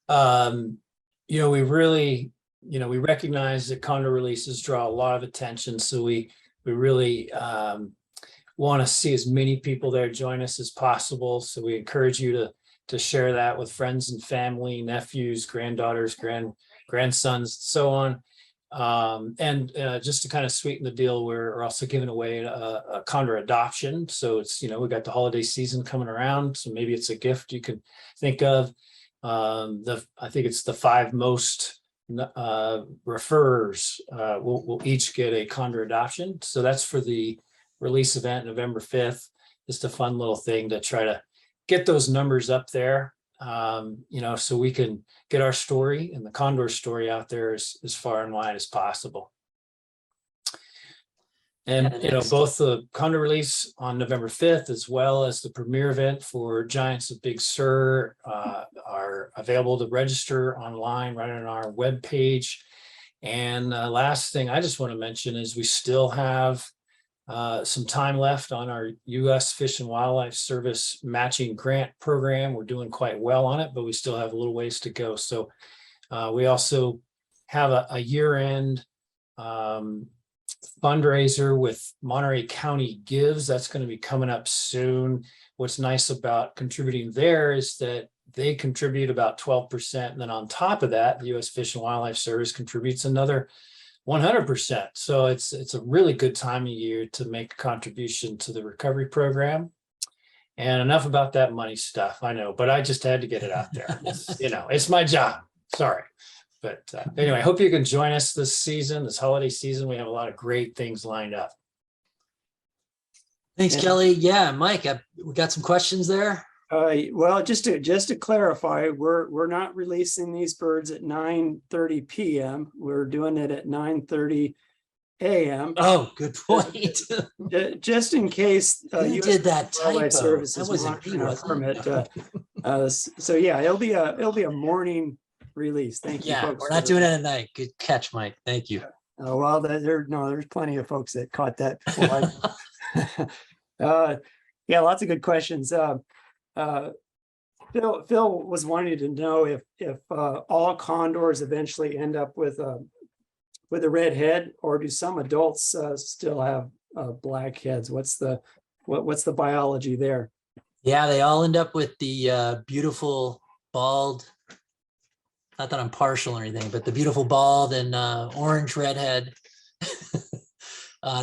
You know, we really, you know, we recognize that Condor releases draw a lot of attention. So we really want to see as many people there join us as possible. So we encourage you to share that with friends and family, nephews, granddaughters, grandsons, so on. And just to kind of sweeten the deal, we're also giving away a Condor adoption. So it's, you know, we got the holiday season coming around, so maybe it's a gift you can think of. I think it's the 5 most referrers will each get a Condor adoption. So that's for the release event November 5th. Just a fun little thing to try to get those numbers up there, you know, so we can get our story and the Condor story out there as far and wide as possible. And, you know, both the Condor release on November 5th, as well as the premiere event for Giants of Big Sur, are available to register online right on our webpage. And last thing I just want to mention is we still have some time left on our U.S. Fish and Wildlife Service matching grant program. We're doing quite well on it, but we still have a little ways to go. So we also have a year-end fundraiser with Monterey County Gives. That's going to be coming up soon. What's nice about contributing there is that they contribute about 12%. And then on top of that, the U.S. Fish and Wildlife Service contributes another 100%. So it's a really good time of year to make a contribution to the recovery program. And enough about that money stuff, I know, but I just had to get it out there. You know, it's my job. Sorry. But anyway, I hope you can join us this season, this holiday season. We have a lot of great things lined up. Thanks, Kelly. Yeah, Mike, we got some questions there. Well, just to clarify, we're not releasing these birds at 9:30 p.m. We're doing it at 9:30 a.m. Oh, good point. Just in case you did that typo. Services that wasn't me, permit. So yeah, it'll be a morning release. Thank you. Yeah, folks, we're not doing it at night. Good catch, Mike. Thank you. Well, there's plenty of folks that caught that before. Yeah, lots of good questions. Phil was wanting to know if all condors eventually end up with with a red head, or do some adults still have black heads? What's the biology there? Yeah, they all end up with the beautiful bald, not that I'm partial or anything, but the beautiful bald and orange redhead.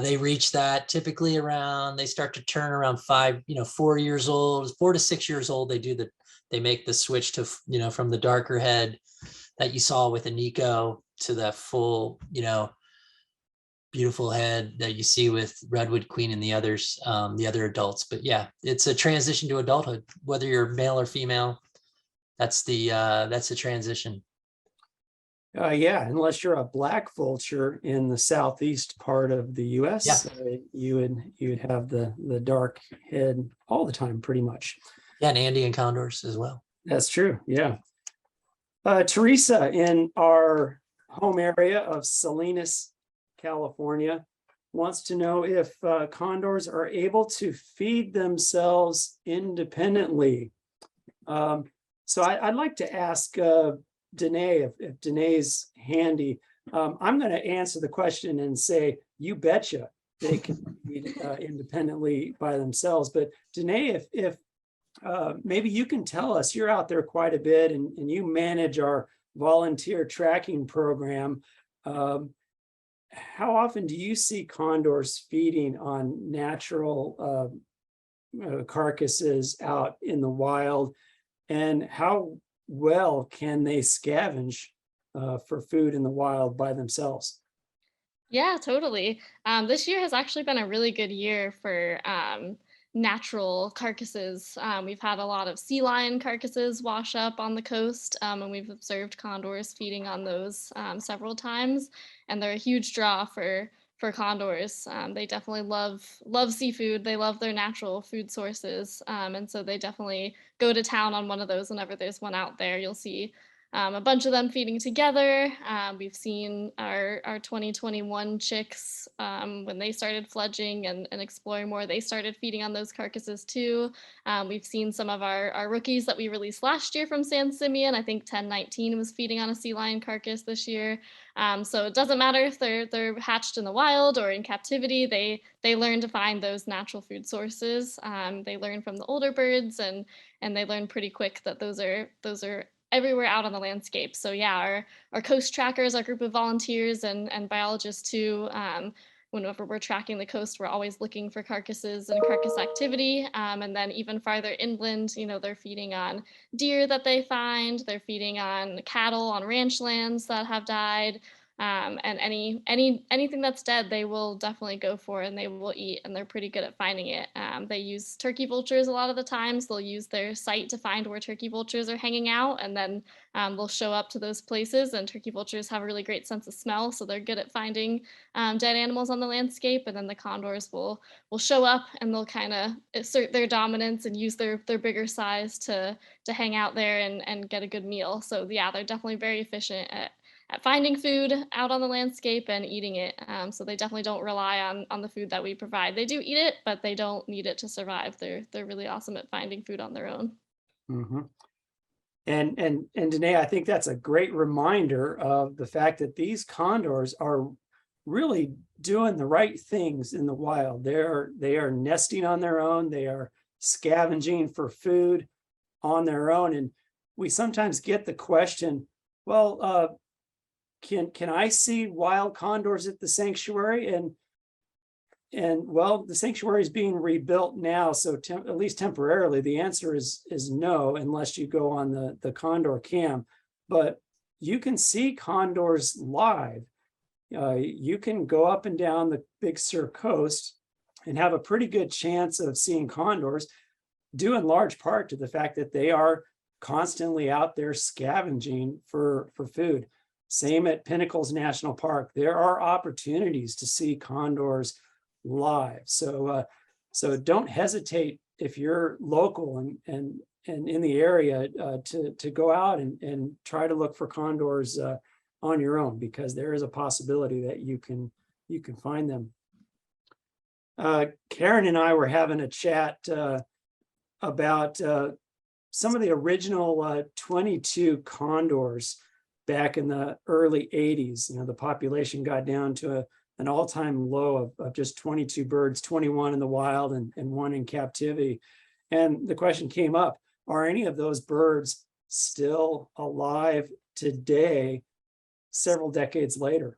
They reach that typically around, they start to turn around 4 years old, 4 to 6 years old. They make the switch to, from the darker head that you saw with a Nico to the full, beautiful head that you see with Redwood Queen and the others, the other adults. But yeah, it's a transition to adulthood, whether you're male or female. That's the transition. Yeah, unless you're a black vulture in the southeast part of the U.S., you would have the dark head all the time, pretty much. Yeah, and Andean condors as well. That's true. Yeah. Teresa, in our home area of Salinas, California, wants to know if condors are able to feed themselves independently. So I'd like to ask Danae, if Danae's handy. I'm going to answer the question and say, you betcha they can feed independently by themselves. But Danae, if maybe you can tell us, you're out there quite a bit and you manage our volunteer tracking program. How often do you see condors feeding on natural carcasses out in the wild? And how well can they scavenge for food in the wild by themselves? Yeah, totally. This year has actually been a really good year for natural carcasses. We've had a lot of sea lion carcasses wash up on the coast, and we've observed condors feeding on those several times. And they're a huge draw for condors. They definitely love seafood. They love their natural food sources, and so they definitely go to town on one of those whenever there's one out there. You'll see a bunch of them feeding together. We've seen our 2021 chicks, when they started fledging and exploring more, they started feeding on those carcasses too. We've seen some of our rookies that we released last year from San Simeon. I think 1019 was feeding on a sea lion carcass this year. So it doesn't matter if they're hatched in the wild or in captivity, they learn to find those natural food sources. They learn from the older birds, and they learn pretty quick that those are everywhere out on the landscape. So yeah, our coast trackers, our group of volunteers and biologists too, whenever we're tracking the coast, we're always looking for carcasses and carcass activity. And then even farther inland, they're feeding on deer that they find, they're feeding on cattle on ranch lands that have died. And anything that's dead, they will definitely go for and they will eat, and they're pretty good at finding it. They use turkey vultures a lot of the times. They'll use their sight to find where turkey vultures are hanging out, and then they'll show up to those places. And turkey vultures have a really great sense of smell, so they're good at finding dead animals on the landscape. And then the condors will show up, and they'll kind of assert their dominance and use their bigger size to hang out there and get a good meal. So yeah, they're definitely very efficient at finding food out on the landscape and eating it. So they definitely don't rely on the food that we provide. They do eat it, but they don't need it to survive. They're really awesome at finding food on their own. Mm-hmm. And Danae, I think that's a great reminder of the fact that these condors are really doing the right things in the wild. They are nesting on their own. They are scavenging for food on their own. And we sometimes get the question, well, can I see wild condors at the sanctuary? And well, the sanctuary is being rebuilt now, so at least temporarily, the answer is no, unless you go on the condor cam. But you can see condors live. You can go up and down the Big Sur coast and have a pretty good chance of seeing condors, due in large part to the fact that they are constantly out there scavenging for food. Same at Pinnacles National Park. There are opportunities to see condors live. So don't hesitate if you're local and in the area to go out and try to look for condors on your own, because there is a possibility that you can find them. Karen and I were having a chat about some of the original 22 condors back in the early 80s. You know, the population got down to an all-time low of just 22 birds, 21 in the wild and 1 in captivity. And the question came up, are any of those birds still alive today, several decades later?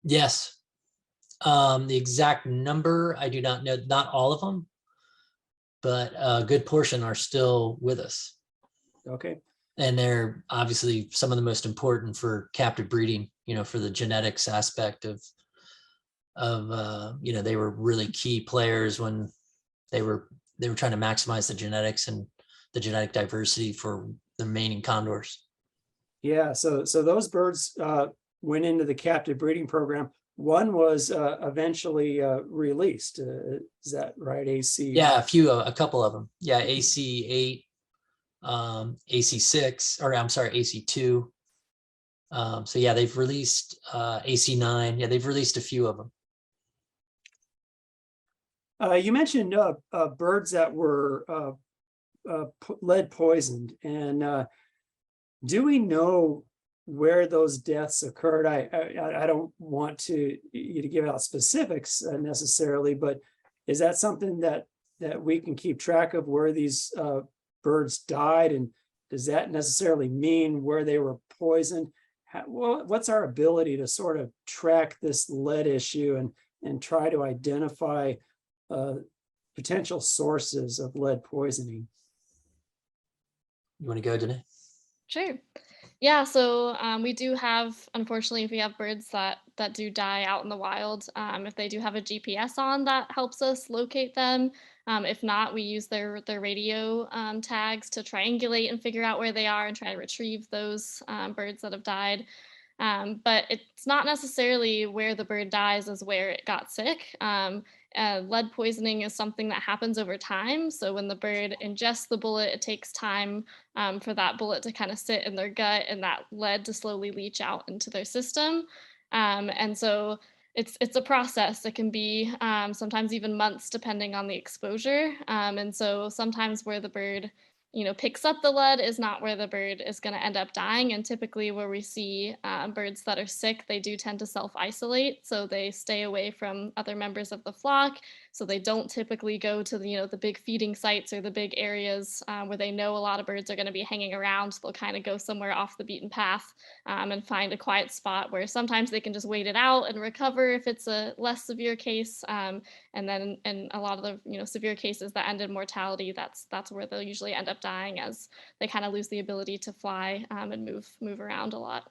Yes. The exact number, I do not know, not all of them, but a good portion are still with us. Okay. And they're obviously some of the most important for captive breeding, you know, for the genetics aspect of you know, they were really key players when they were trying to maximize the genetics and the genetic diversity for the remaining condors. Yeah, so those birds went into the captive breeding program. One was eventually released. Is that right? AC? Yeah, a couple of them. Yeah, AC8, AC6, or I'm sorry, AC2. So yeah, they've released AC9. Yeah, they've released a few of them. You mentioned birds that were lead poisoned, and do we know where those deaths occurred? I don't want you to give out specifics necessarily, but is that something that we can keep track of, where these birds died, and does that necessarily mean where they were poisoned? What's our ability to sort of track this lead issue and try to identify potential sources of lead poisoning? You want to go, Danae? Sure. Yeah, so we do have, unfortunately, if we have birds that do die out in the wild, if they do have a GPS on, that helps us locate them. If not, we use their radio tags to triangulate and figure out where they are and try to retrieve those birds that have died. But it's not necessarily where the bird dies is where it got sick. Lead poisoning is something that happens over time. So when the bird ingests the bullet, it takes time for that bullet to kind of sit in their gut and that lead to slowly leach out into their system. And so it's a process. It can be sometimes even months depending on the exposure. And so sometimes where the bird picks up the lead is not where the bird is going to end up dying. And typically where we see birds that are sick, they do tend to self-isolate. So they stay away from other members of the flock. So they don't typically go to the big feeding sites or the big areas where they know a lot of birds are going to be hanging around. They'll kind of go somewhere off the beaten path and find a quiet spot where sometimes they can just wait it out and recover if it's a less severe case. And then in a lot of the severe cases that end in mortality, that's where they'll usually end up dying, as they kind of lose the ability to fly and move around a lot.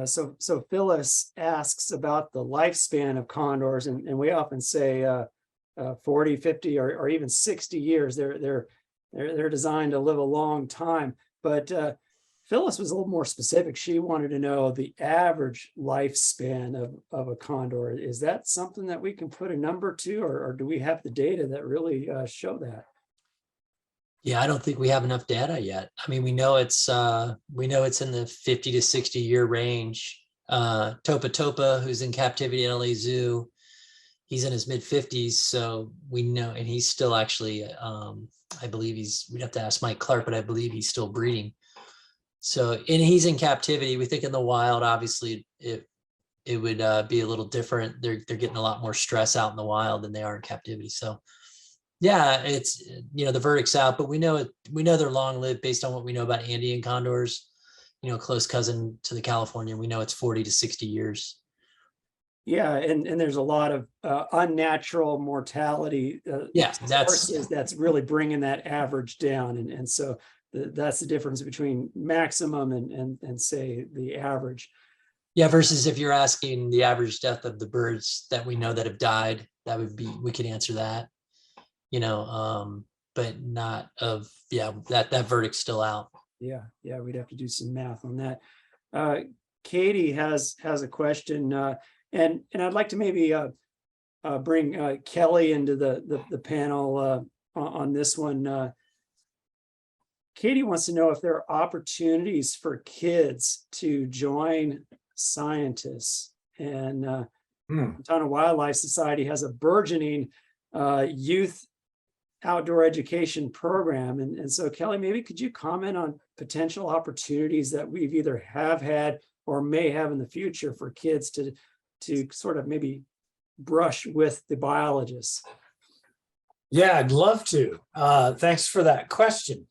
So Phyllis asks about the lifespan of condors, and we often say 40, 50, or even 60 years. They're designed to live a long time. But Phyllis was a little more specific. She wanted to know the average lifespan of a condor. Is that something that we can put a number to, or do we have the data that really show that? Yeah, I don't think we have enough data yet. I mean, we know it's in the 50 to 60 year range. Topa Topa, who's in captivity at LA Zoo, he's in his mid 50s. So we know, and he's still actually, I believe we'd have to ask Mike Clark, but I believe he's still breeding. So, and he's in captivity. We think in the wild, obviously it would be a little different. They're getting a lot more stress out in the wild than they are in captivity. So yeah, it's, the verdict's out, but we know they're long lived based on what we know about Andean condors, close cousin to the Californian. We know it's 40 to 60 years. Yeah, and there's a lot of unnatural mortality. Yeah, that's really bringing that average down, and so that's the difference between maximum and say the average. Yeah, versus if you're asking the average death of the birds that we know that have died, that would be, we could answer that. But not of, that verdict's still out. Yeah, we'd have to do some math on that. Katie has a question, and I'd like to maybe bring Kelly into the panel on this one. Katie wants to know if there are opportunities for kids to join scientists, and Ventana Wildlife Society has a burgeoning youth outdoor education program. And so Kelly, maybe could you comment on potential opportunities that we've either have had or may have in the future for kids to sort of maybe brush with the biologists? Yeah, I'd love to. Thanks for that question.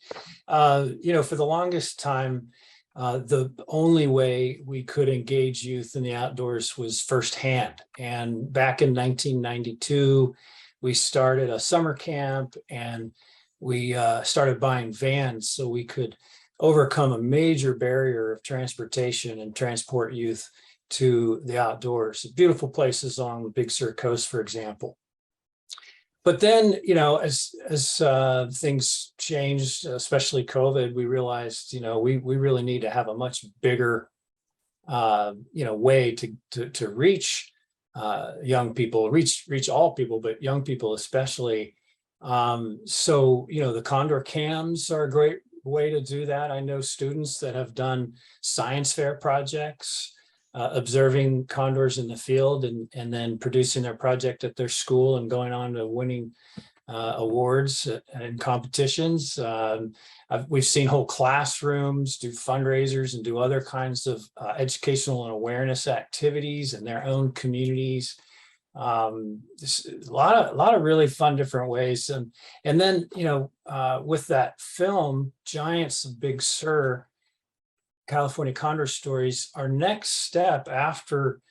For the longest time, the only way we could engage youth in the outdoors was firsthand. And back in 1992, we started a summer camp, and we started buying vans so we could overcome a major barrier of transportation and transport youth to the outdoors. Beautiful places on the Big Sur coast, for example. But then, as things changed, especially COVID, we realized, we really need to have a much bigger, way to reach young people, reach all people, but young people especially. So, the Condor cams are a great way to do that. I know students that have done science fair projects, observing condors in the field and then producing their project at their school and going on to winning awards and competitions. We've seen whole classrooms do fundraisers and do other kinds of educational and awareness activities in their own communities. A lot of really fun different ways. And then, with that film, Giants of Big Sur, California Condor Stories, our next step after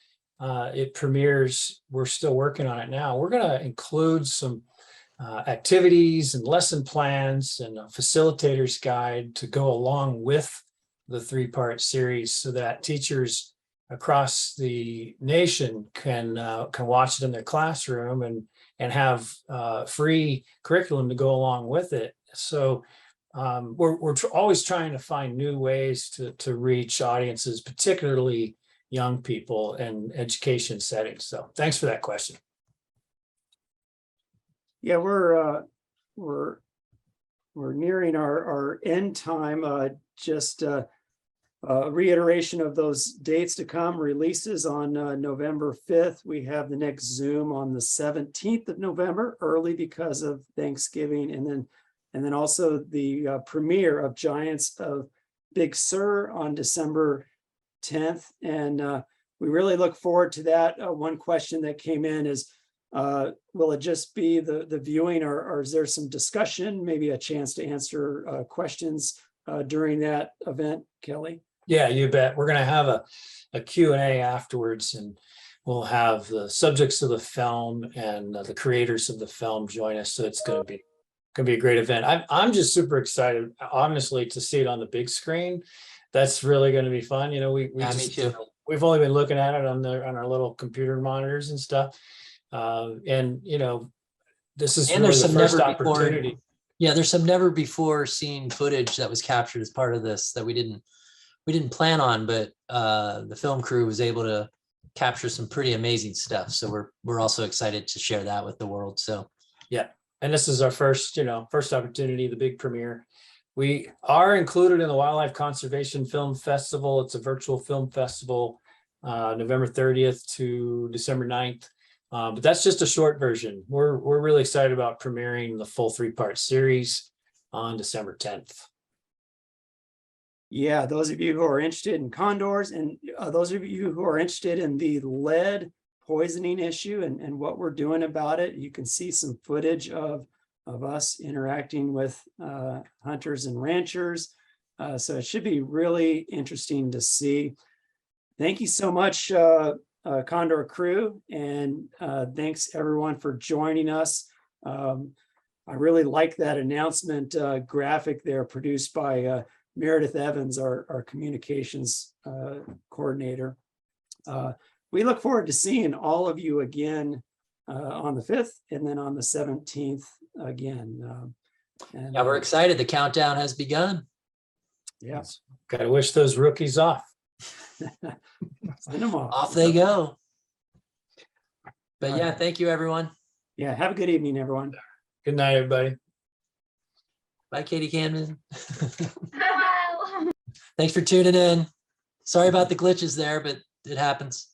it premieres, we're still working on it now. We're going to include some activities and lesson plans and a facilitator's guide to go along with the 3-part series so that teachers across the nation can watch it in their classroom and have free curriculum to go along with it. So we're always trying to find new ways to reach audiences, particularly young people in education settings. So thanks for that question. Yeah, we're nearing our end time. Just reiteration of those dates to come. Releases on November 5th. We have the next Zoom on the 17th of November, early because of Thanksgiving, and then also the premiere of Giants of Big Sur on December 10th. And we really look forward to that. One question that came in is, will it just be the viewing, or is there some discussion, maybe a chance to answer questions during that event, Kelly? Yeah, you bet. We're going to have a Q&A afterwards, and we'll have the subjects of the film and the creators of the film join us. So it's going to be a great event. I'm just super excited, honestly, to see it on the big screen. That's really going to be fun. Me too. We've only been looking at it on our little computer monitors and stuff. This is And really there's the some first never before. opportunity. Yeah, there's some never before seen footage that was captured as part of this that we didn't plan on, but the film crew was able to capture some pretty amazing stuff. So we're also excited to share that with the world. So yeah, and this is our first opportunity, the big premiere. We are included in the Wildlife Conservation Film Festival. It's a virtual film festival, November 30th to December 9th. But that's just a short version. We're really excited about premiering the full 3-part series on December 10th. Yeah, those of you who are interested in condors, and those of you who are interested in the lead poisoning issue and what we're doing about it, you can see some footage of us interacting with hunters and ranchers. So it should be really interesting to see. Thank you so much, Condor Crew, and thanks everyone for joining us. I really like that announcement graphic there produced by Meredith Evans, our communications coordinator. We look forward to seeing all of you again on the 5th and then on the 17th again. yeah, we're excited. The countdown has begun. Yeah, Got to wish those rookies off. send them off. Off they go. But yeah, thank you, everyone. Yeah, have a good evening, everyone. Good night, everybody. Bye, Katie Camden. Wow. Thanks for tuning in. Sorry about the glitches there, but it happens.